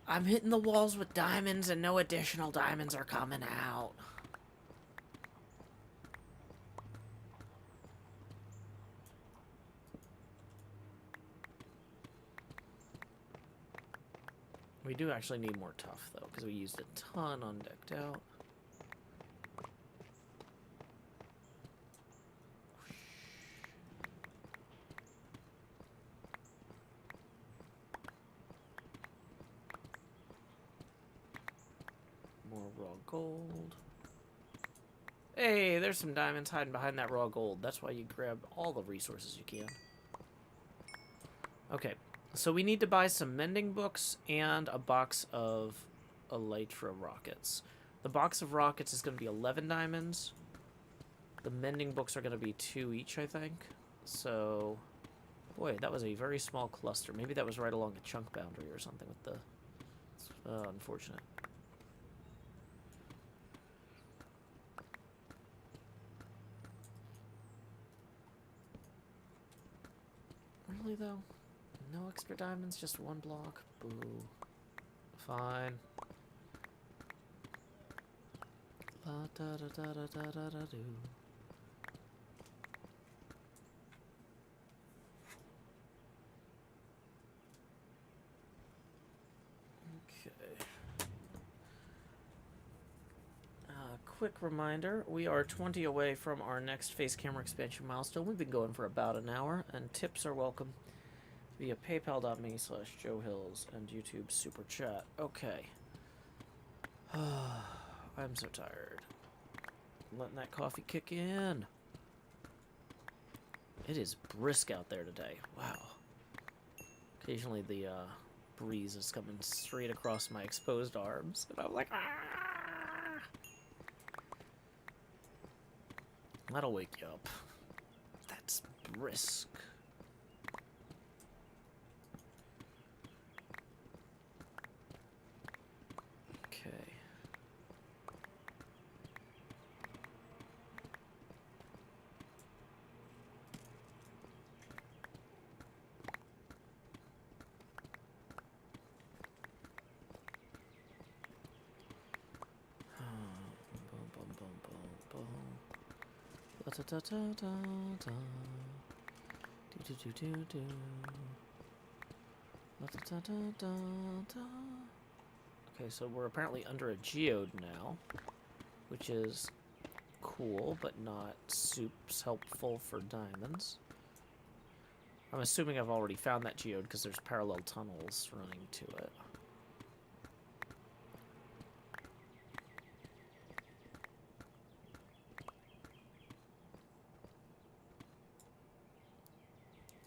I'm hitting the walls with diamonds and no additional diamonds are coming out. We do actually need more tough, though, because we used a ton on decked out. More raw gold. Hey, there's some diamonds hiding behind that raw gold. That's why you grab all the resources you can. Okay, so we need to buy some mending books and a box of elytra rockets. The box of rockets is going to be 11 diamonds. The mending books are going to be 2 each, I think. So, boy, that was a very small cluster. Maybe that was right along a chunk boundary or something with the... unfortunate. Really, though? No extra diamonds, just 1 block? Boo. Fine. La da da da da da da da do. Okay. Quick reminder, we are 20 away from our next face camera expansion milestone. We've been going for about an hour, and tips are welcome via paypal.me/Joe Hills and YouTube Super Chat. Okay. I'm so tired. I'm letting that coffee kick in. It is brisk out there today. Wow. Occasionally the breeze is coming straight across my exposed arms, and I'm like, ah! That'll wake you up. That's brisk. Okay. Boom, boom, boom, boom, boom. Da da da da da da. Do do do do do. Da da da da da. Okay, so we're apparently under a geode now, which is cool, but not super helpful for diamonds. I'm assuming I've already found that geode because there's parallel tunnels running to it.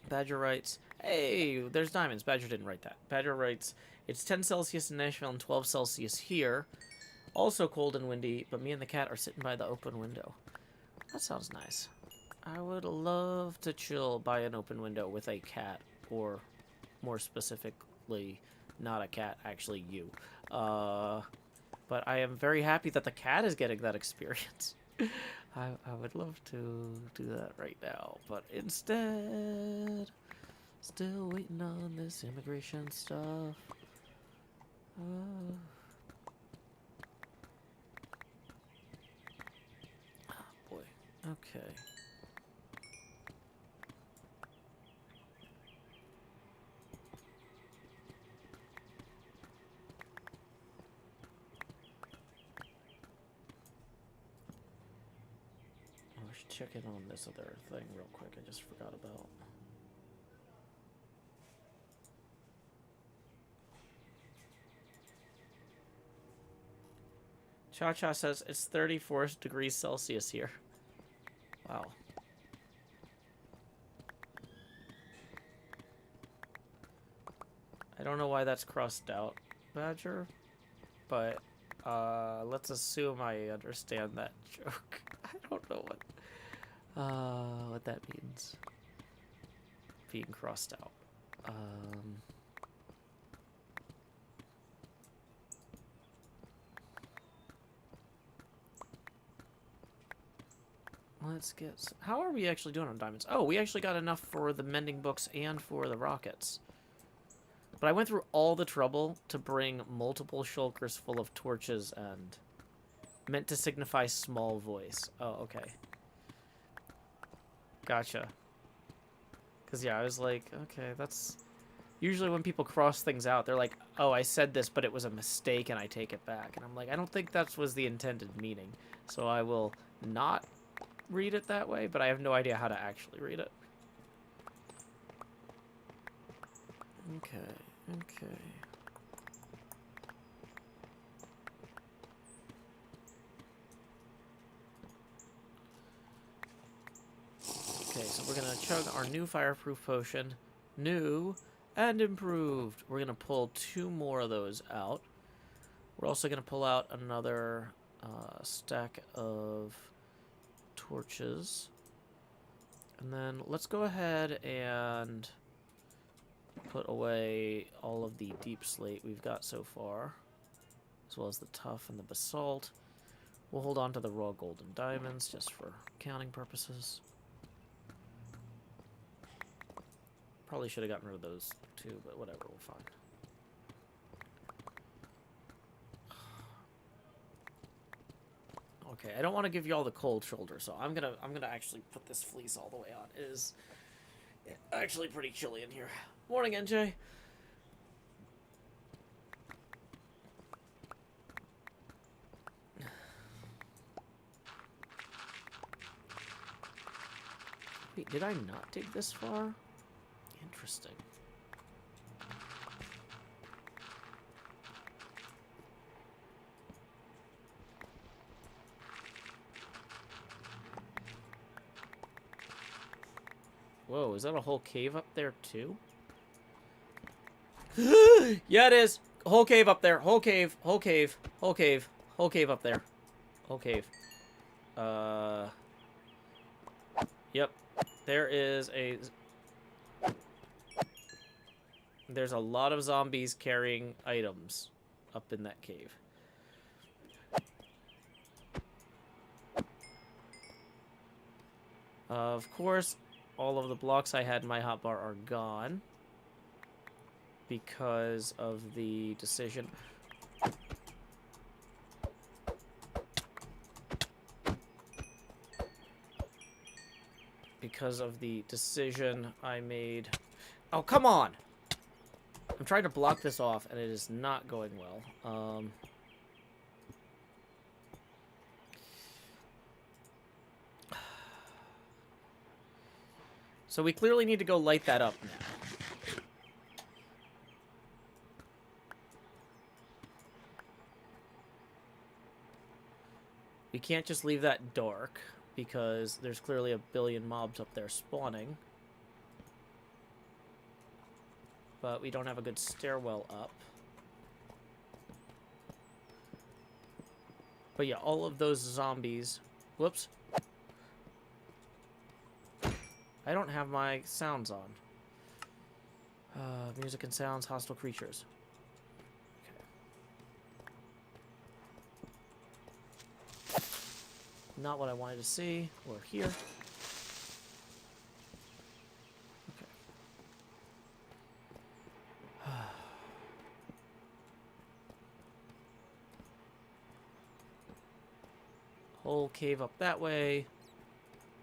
Badger writes, hey, there's diamonds. Badger didn't write that. Badger writes, it's 10 Celsius in Nashville and 12 Celsius here. Also cold and windy, but me and the cat are sitting by the open window. That sounds nice. I would love to chill by an open window with a cat, or more specifically, not a cat, actually you. But I am very happy that the cat is getting that experience. I would love to do that right now, but instead, still waiting on this immigration stuff. Oh boy. Okay. I should check in on this other thing real quick. I just forgot about. Cha-Cha says it's 34 degrees Celsius here. Wow. I don't know why that's crossed out, Badger, but let's assume I understand that joke. I don't know what that means. Being crossed out. Let's get... How are we actually doing on diamonds? Oh, we actually got enough for the mending books and for the rockets. But I went through all the trouble to bring multiple shulkers full of torches and... Meant to signify small voice. Oh, okay. Gotcha. Because, yeah, I was like, okay, that's... Usually when people cross things out, they're like, oh, I said this, but it was a mistake, and I take it back. And I'm like, I don't think that was the intended meaning. So I will not read it that way, but I have no idea how to actually read it. Okay, okay. Okay, so we're gonna chug our new fireproof potion. New and improved. We're gonna pull 2 more of those out. We're also gonna pull out another stack of torches. And then let's go ahead and put away all of the deep slate we've got so far, as well as the tuff and the basalt. We'll hold on to the raw gold and diamonds just for counting purposes. Probably should have gotten rid of those too, but whatever, we're fine. Okay, I don't want to give you all the cold shoulder, so I'm gonna actually put this fleece all the way on. It is actually pretty chilly in here. Morning, NJ. Wait, did I not dig this far? Interesting. Whoa, is that a whole cave up there too? Yeah, it is. Whole cave up there. Whole cave. Whole cave. Whole cave. Whole cave up there. Whole cave. Yep. There's a lot of zombies carrying items up in that cave. Of course, all of the blocks I had in my hotbar are gone because of the decision. Because of the decision I made. Oh, come on! I'm trying to block this off, and it is not going well. So we clearly need to go light that up now. We can't just leave that dark, because there's clearly a billion mobs up there spawning. But we don't have a good stairwell up. But yeah, all of those zombies... Whoops. I don't have my sounds on. Music and sounds, hostile creatures. Okay. Not what I wanted to see. We're here. Okay. Whole cave up that way.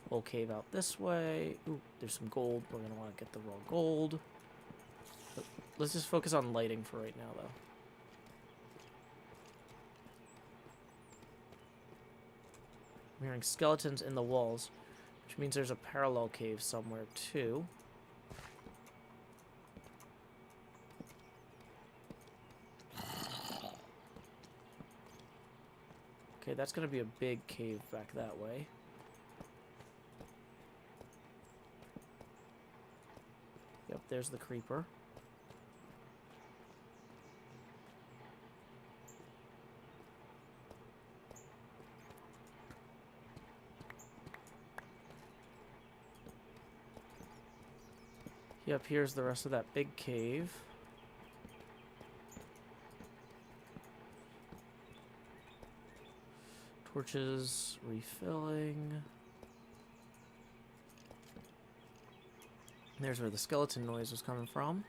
Whole cave out this way. Ooh, there's some gold. We're going to want to get the raw gold. But let's just focus on lighting for right now, though. I'm hearing skeletons in the walls, which means there's a parallel cave somewhere, too. Okay, that's going to be a big cave back that way. Yep, there's the creeper. Yep, here's the rest of that big cave. Torches refilling. There's where the skeleton noise was coming from.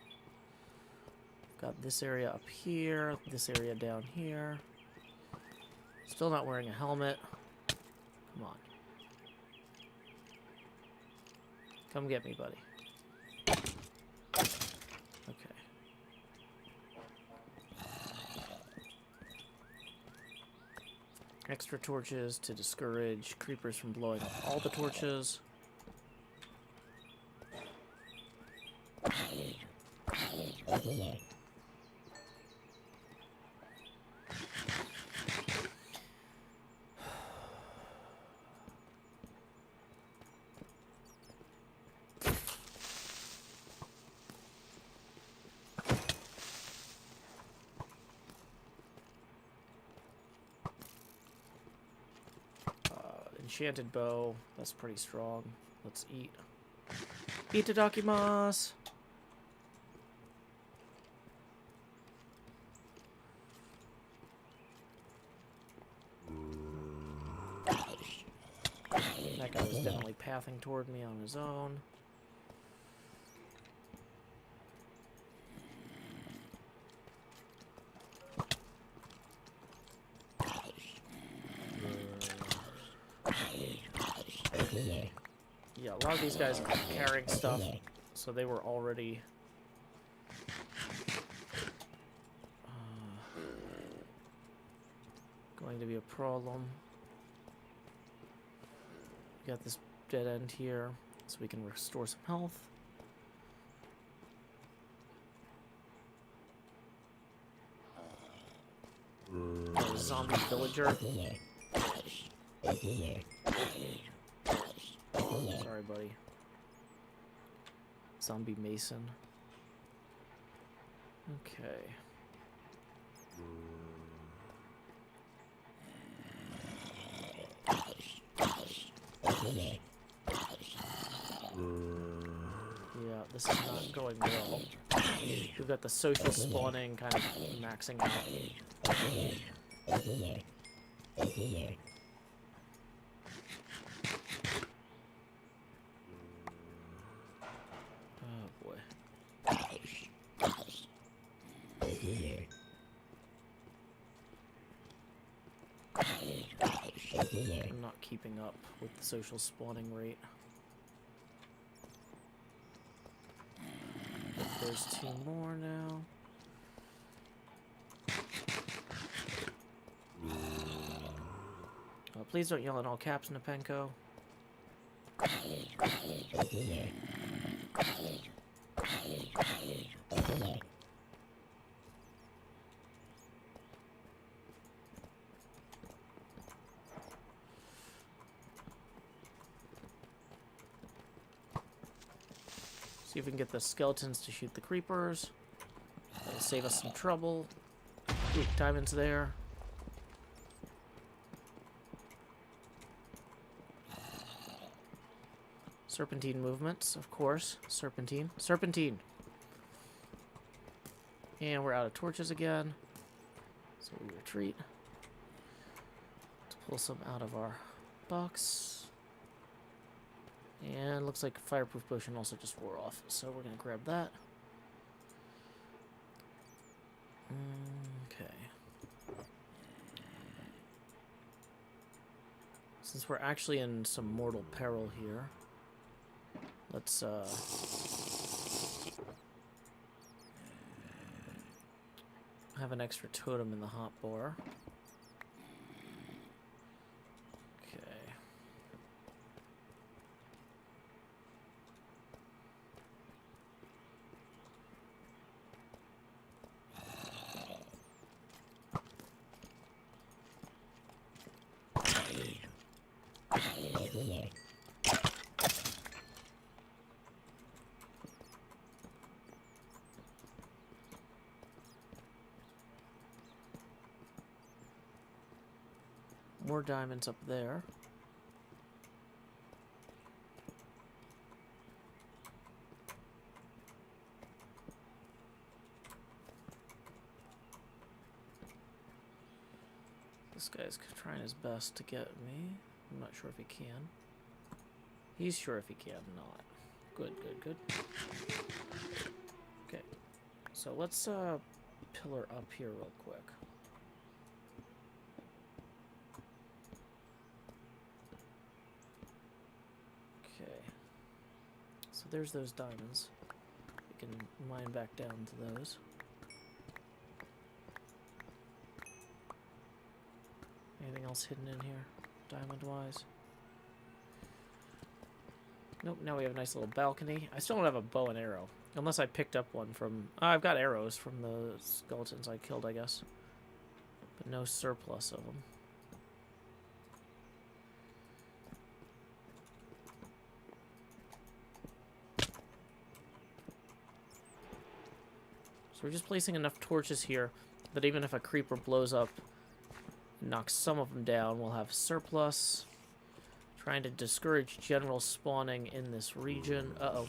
Got this area up here, this area down here. Still not wearing a helmet. Come on. Come get me, buddy. Okay. Extra torches to discourage creepers from blowing up all the torches. Enchanted bow. That's pretty strong. Let's eat. Itadakimasu! That guy was definitely pathing toward me on his own. Yeah, a lot of these guys are carrying stuff, so they were already going to be a problem. We got this dead end here, so we can restore some health. Got a zombie villager. Sorry, buddy. Zombie mason. Okay. Yeah, this is not going well. We've got the social spawning kind of maxing out. Oh boy. I'm not keeping up with the social spawning rate. There's 2 more now. Please don't yell in all caps, Napenko. See if we can get the skeletons to shoot the creepers. That'll save us some trouble. Ooh, diamonds there. Serpentine movements, of course. Serpentine. Serpentine! And we're out of torches again. So we retreat. To pull some out of our box. And looks like fireproof potion also just wore off. So we're going to grab that. Okay. Since we're actually in some mortal peril here, let's have an extra totem in the hotbar. Okay. More diamonds up there. This guy's trying his best to get me. I'm not sure if he can. He's sure if he can not. Good, good, good. Okay. So let's pillar up here real quick. Okay. So there's those diamonds. We can mine back down to those. Anything else hidden in here, diamond-wise? Nope, now we have a nice little balcony. I still don't have a bow and arrow. Unless I picked up one from... I've got arrows from the skeletons I killed, I guess. But no surplus of them. So we're just placing enough torches here that even if a creeper blows up and knocks some of them down, we'll have surplus. Trying to discourage general spawning in this region. Uh-oh.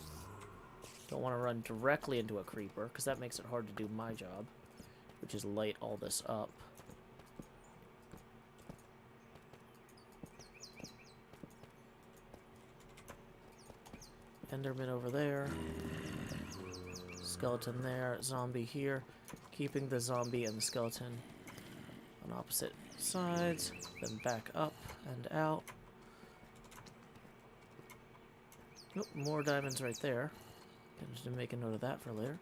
Don't want to run directly into a creeper, because that makes it hard to do my job, which is light all this up. Enderman over there. Skeleton there. Zombie here. Keeping the zombie and the skeleton on opposite sides. Then back up and out. Oh, more diamonds right there. Just to make a note of that for later.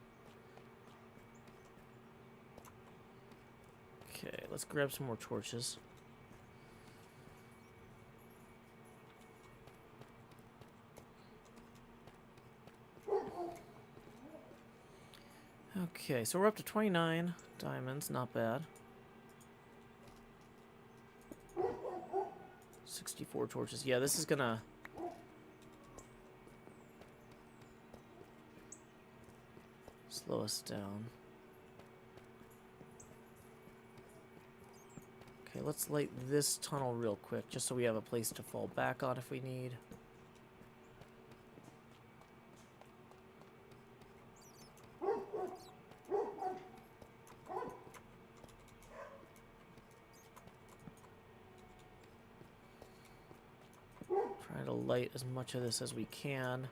Okay, let's grab some more torches. Okay, so we're up to 29 diamonds, not bad. 64 torches. Yeah, this is gonna... slow us down. let's light this tunnel real quick, just so we have a place to fall back on if we need. Try to light as much of this as we can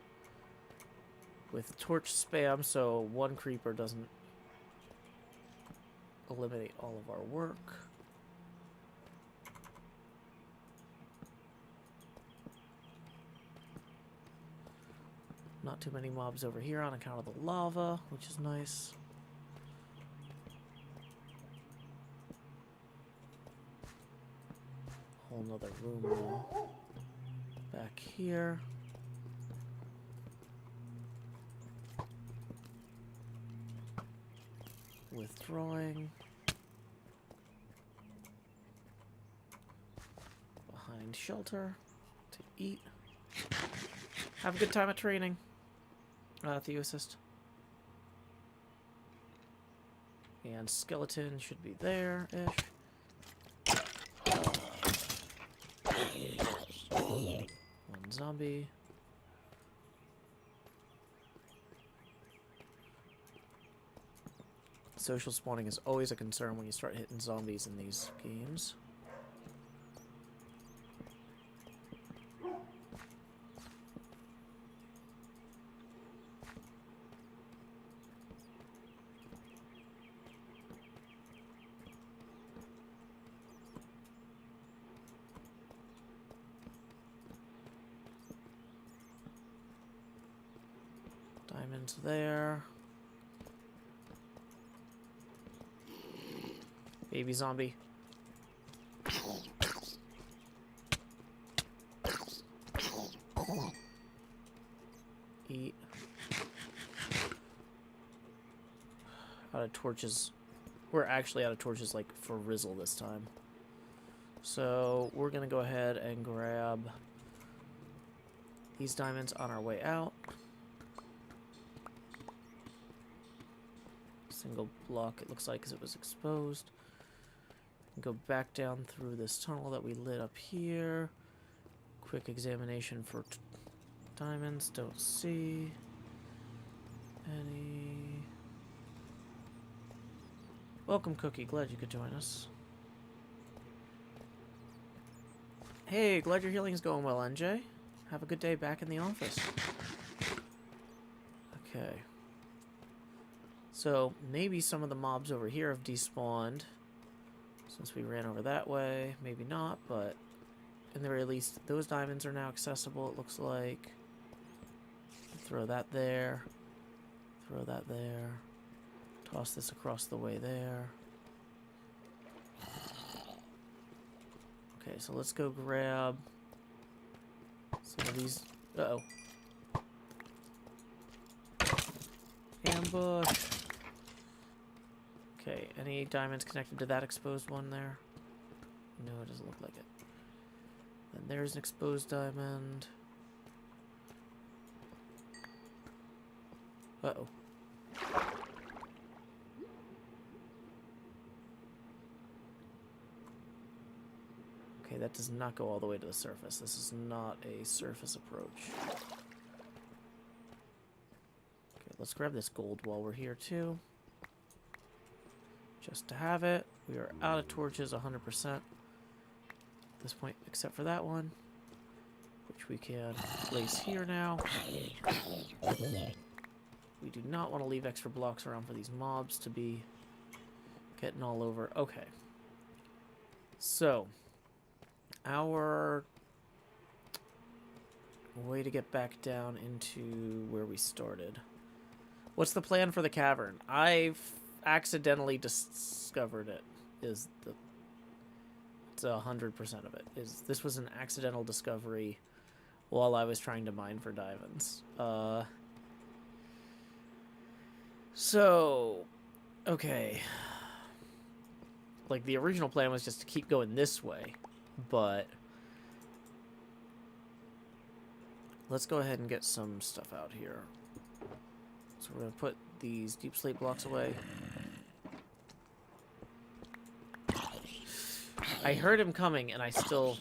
with torch spam, so one creeper doesn't eliminate all of our work. Not too many mobs over here on account of the lava, which is nice. Whole nother room now. Back here. Withdrawing. Behind shelter to eat. Have a good time at training. Theo assist. And skeleton should be there-ish. One zombie. Social spawning is always a concern when you start hitting zombies in these games. Diamonds there. Baby zombie. Eat. Out of torches. We're actually out of torches, like, for Rizzle this time. So, we're gonna go ahead and grab these diamonds on our way out. Single block, it looks like, because it was exposed. Go back down through this tunnel that we lit up here. Quick examination for diamonds. Don't see any. Welcome, Cookie. Glad you could join us. Hey, glad your healing is going well, NJ. Have a good day back in the office. Okay. So, maybe some of the mobs over here have despawned. Since we ran over that way. Maybe not, but in the very least, those diamonds are now accessible, it looks like. Throw that there. Throw that there. Toss this across the way there. Okay, so let's go grab some of these. Uh-oh. Ambush. Okay, any diamonds connected to that exposed one there? No, it doesn't look like it. Then there's an exposed diamond. Uh-oh. Okay, that does not go all the way to the surface. This is not a surface approach. Okay, let's grab this gold while we're here too. Just to have it. We are out of torches 100% at this point, except for that one, which we can place here now. We do not want to leave extra blocks around for these mobs to be getting all over. Okay. So, our way to get back down into where we started. What's the plan for the cavern? I've accidentally discovered it. It's 100% of it. This was an accidental discovery while I was trying to mine for diamonds. So, okay. Like, the original plan was just to keep going this way, but let's go ahead and get some stuff out here. So we're going to put these deep slate blocks away. I heard him coming, and I still...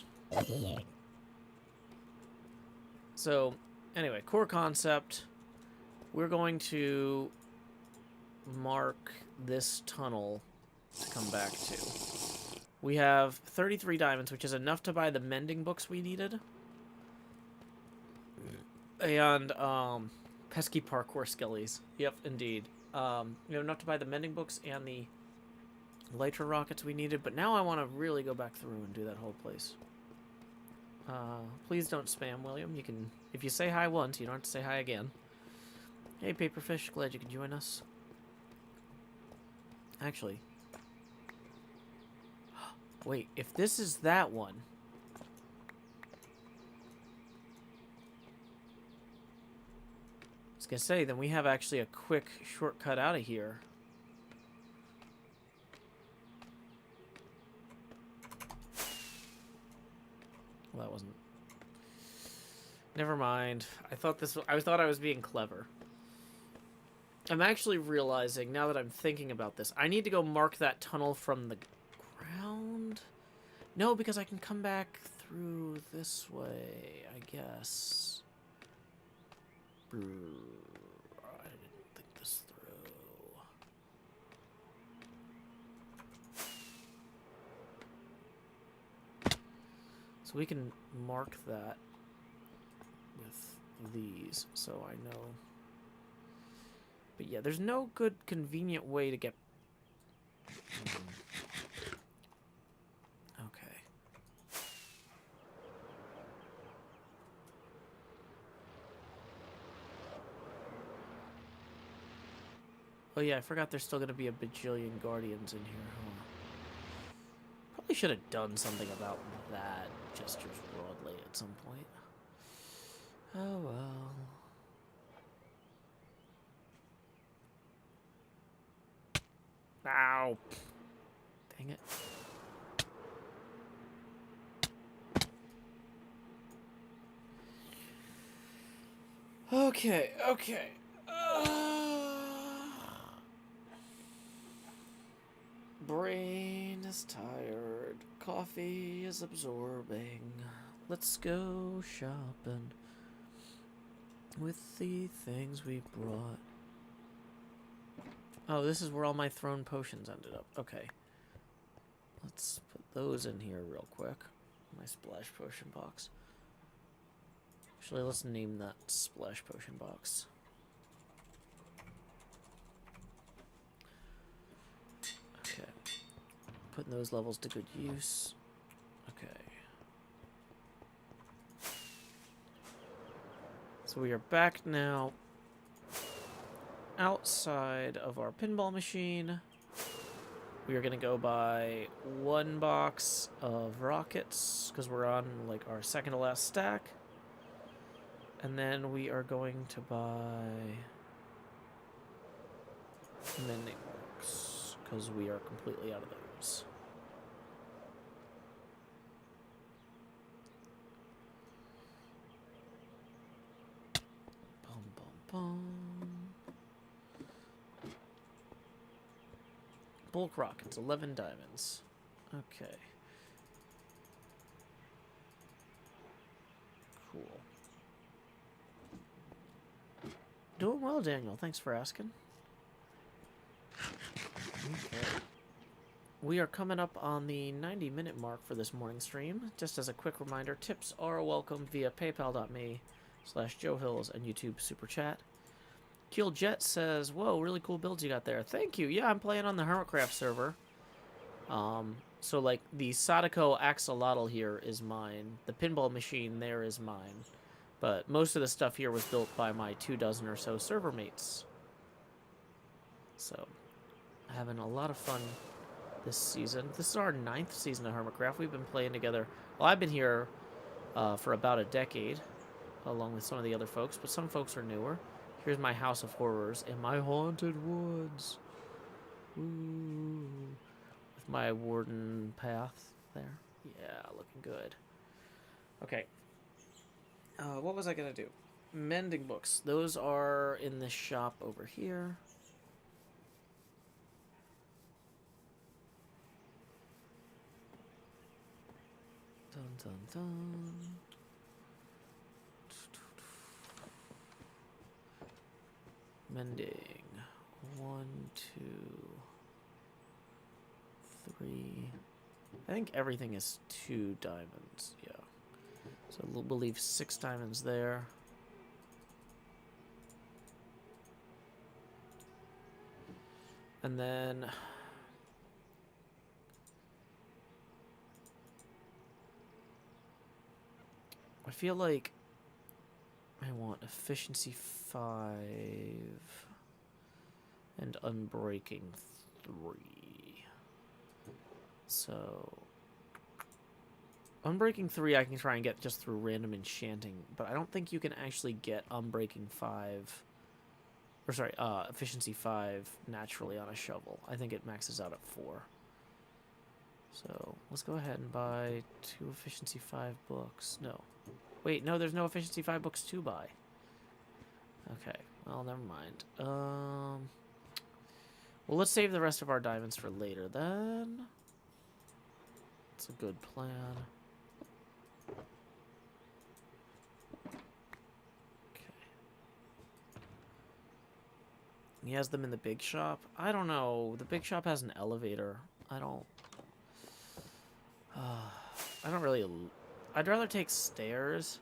So, anyway, core concept. We're going to mark this tunnel to come back to. We have 33 diamonds, which is enough to buy the mending books we needed. And, pesky parkour skellies. Yep, indeed. We have enough to buy the mending books and the Elytra rockets we needed, but now I want to really go back through and do that whole place. Please don't spam, William. You can, if you say hi once, you don't have to say hi again. Hey, Paperfish, glad you could join us. Actually, wait, if this is that one, I was gonna say, then we have actually a quick shortcut out of here. Well, that wasn't. Never mind. I thought I was being clever. I'm actually realizing, now that I'm thinking about this, I need to go mark that tunnel from the ground? No, because I can come back through this way, I guess. I didn't think this through. So we can mark that with these, so I know. But yeah, there's no good convenient way to get... Okay. Oh yeah, I forgot there's still gonna be a bajillion guardians in here, huh? Probably should have done something about that gestures broadly at some point. Oh well. Ow. Dang it. Okay, okay. Brain is tired. Coffee is absorbing. Let's go shopping with the things we brought. Oh, this is where all my thrown potions ended up. Okay. Let's put those in here real quick. My splash potion box. Actually, let's name that splash potion box. Okay. Putting those levels to good use. Okay. So we are back now outside of our pinball machine. We are going to go buy 1 box of rockets because we're on like our second to last stack. And then we are going to buy mending books because we are completely out of those. Bum, bum, bum. Bulk rockets, 11 diamonds. Okay. Cool. Doing well, Daniel. Thanks for asking. Okay. We are coming up on the 90-minute mark for this morning stream. Just as a quick reminder, tips are welcome via paypal.me/JoeHills and YouTube Super Chat. Keel Jet says, whoa, really cool builds you got there. Thank you. Yeah, I'm playing on the HermitCraft server. So, like, the Sadako axolotl here is mine. The pinball machine there is mine. But most of the stuff here was built by my 24 or so server mates. So, having a lot of fun this season. This is our 9th season of HermitCraft. We've been playing together. Well, I've been here for about a decade, along with some of the other folks, but some folks are newer. Here's my house of horrors in my haunted woods. Ooh. With my warden path there. Yeah, looking good. Okay. What was I going to do? Mending books. Those are in the shop over here. Dun, dun, dun. Mending. 1, 2, 3. I think everything is 2 diamonds. Yeah. So we'll leave 6 diamonds there. And then I feel like I want efficiency 5 and unbreaking 3. So unbreaking 3 I can try and get just through random enchanting, but I don't think you can actually get unbreaking 5, or sorry, efficiency 5 naturally on a shovel. I think it maxes out at 4. So let's go ahead and buy 2 efficiency 5 books. No. Wait, no, there's no efficiency 5 books to buy. Okay, well, never mind. Well, let's save the rest of our diamonds for later then. It's a good plan. Okay. He has them in the big shop. I don't know. The big shop has an elevator. I don't really... I'd rather take stairs.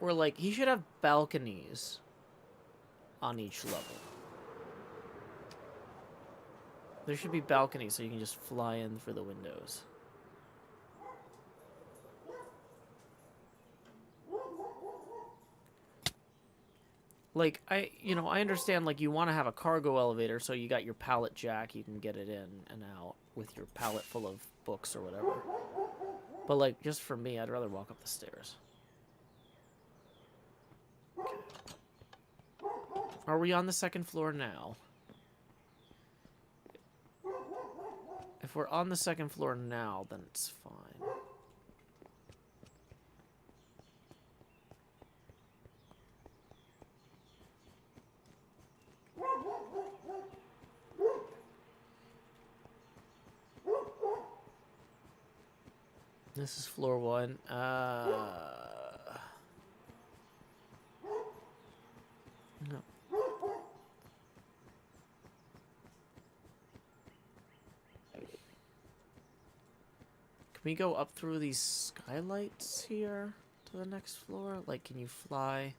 Or, like, he should have balconies on each level. There should be balconies so you can just fly in through the windows. Like, I understand, like, you want to have a cargo elevator so you got your pallet jack, you can get it in and out with your pallet full of books or whatever. But, like, just for me, I'd rather walk up the stairs. Okay. Are we on the 2nd floor now? If we're on the 2nd floor now, then it's fine. This is floor 1. No. Can we go up through these skylights here to the next floor? Like, can you fly?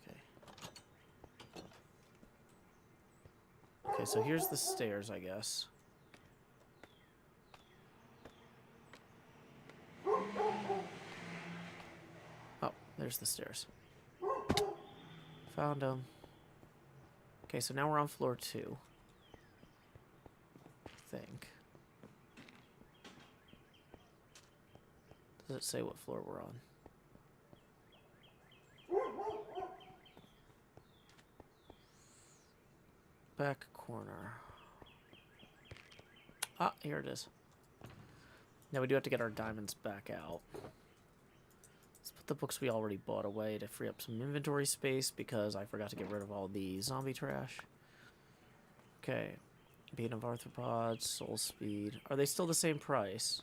Okay. Okay, so here's the stairs, I guess. Oh, there's the stairs. Found them. Okay, so now we're on floor 2. I think. Does it say what floor we're on? Back corner. Ah, here it is. Now we do have to get our diamonds back out. Let's put the books we already bought away to free up some inventory space because I forgot to get rid of all the zombie trash. Okay. Beat of arthropods, soul speed. Are they still the same price?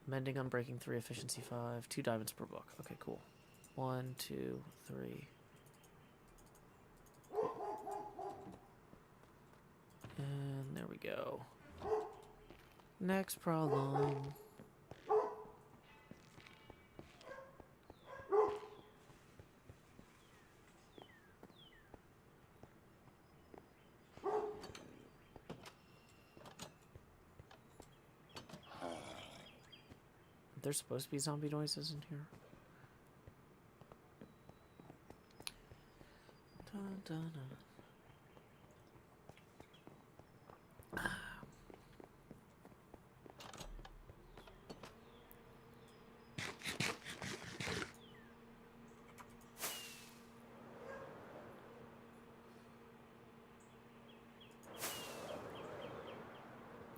Mending, unbreaking 3, efficiency 5. 2 diamonds per book. Okay, cool. 1, 2, 3. And there we go. Next problem. There's supposed to be zombie noises in here. Dun, dun, dun.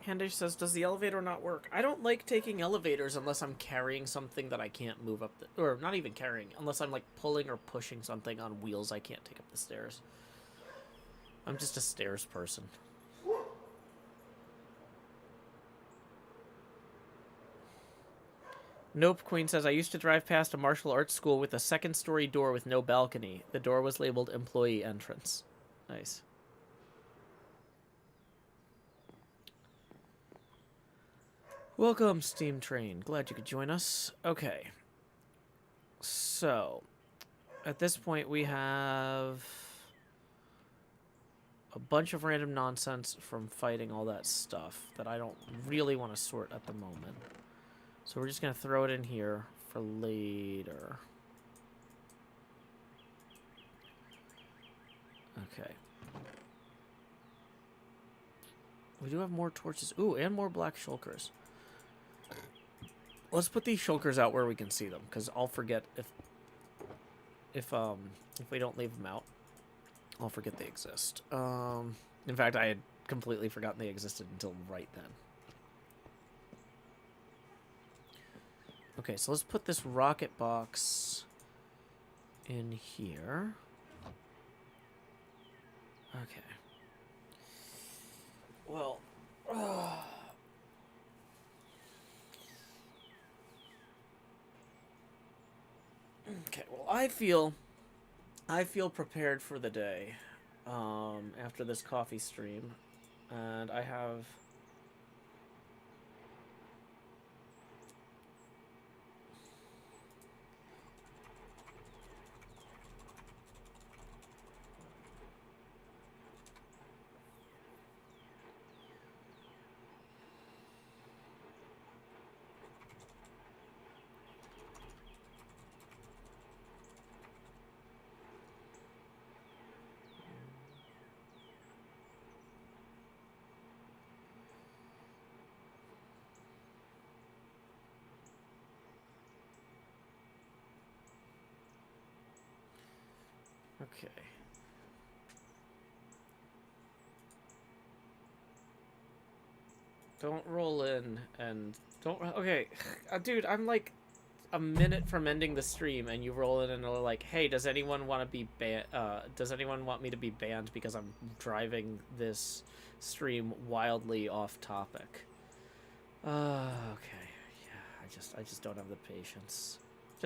Hendish says, does the elevator not work? I don't like taking elevators unless I'm carrying something that I can't move up the... Or not even carrying, unless I'm like pulling or pushing something on wheels I can't take up the stairs. I'm just a stairs person. Nope, Queen says, I used to drive past a martial arts school with a second-story door with no balcony. The door was labeled employee entrance. Nice. Welcome, Steam Train. Glad you could join us. Okay. So, at this point, we have a bunch of random nonsense from fighting all that stuff that I don't really want to sort at the moment. So we're just going to throw it in here for later. Okay. We do have more torches. Ooh, and more black shulkers. Let's put these shulkers out where we can see them, because I'll forget if we don't leave them out. I'll forget they exist. In fact, I had completely forgotten they existed until right then. Okay, so let's put this rocket box in here. Okay. Well, okay, well, I feel prepared for the day after this coffee stream, and I have okay. Don't roll in and don't. Okay, dude, I'm like a minute from ending the stream, and you roll in and are like, "Hey, does anyone want to be banned? Does anyone want me to be banned because I'm driving this stream wildly off topic?" Okay, yeah, I just don't have the patience. I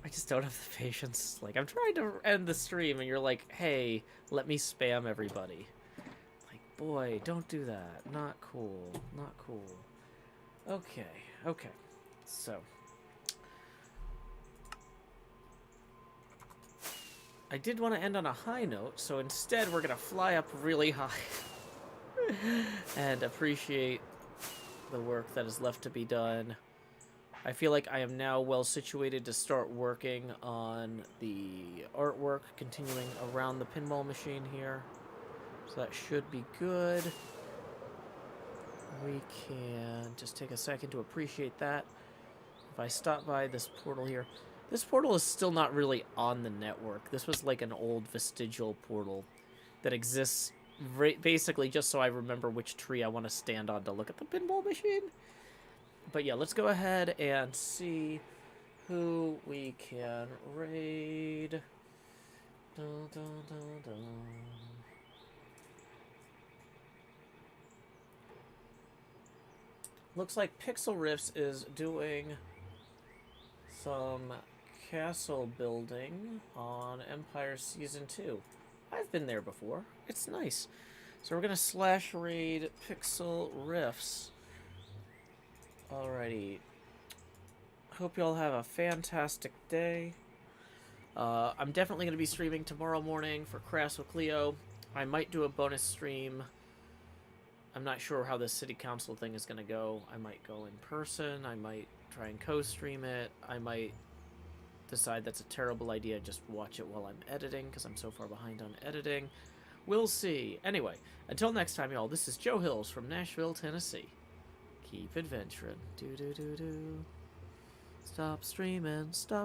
just don't have the patience. Like, I'm trying to end the stream, and you're like, "Hey, let me spam everybody." Like, boy, don't do that. Not cool. Not cool. Okay, okay. So, I did want to end on a high note, so instead we're going to fly up really high and appreciate the work that is left to be done. I feel like I am now well situated to start working on the artwork, continuing around the pinball machine here. So that should be good. We can just take a second to appreciate that. If I stop by this portal here, this portal is still not really on the network. This was like an old vestigial portal that exists basically just so I remember which tree I want to stand on to look at the pinball machine. But yeah, let's go ahead and see who we can raid. Dun, dun, dun, dun. Looks like Pixel Riffs is doing some castle building on Empire Season 2. I've been there before. It's nice. So we're going to / raid Pixel Riffs. Alrighty. Hope y'all have a fantastic day. I'm definitely going to be streaming tomorrow morning for Crash with Cleo. I might do a bonus stream. I'm not sure how this city council thing is going to go. I might go in person. I might try and co-stream it. I might decide that's a terrible idea. Just watch it while I'm editing because I'm so far behind on editing. We'll see. Anyway, until next time, y'all, this is Joe Hills from Nashville, Tennessee. Keep adventuring. Do-do-do-do. Stop streaming. Stop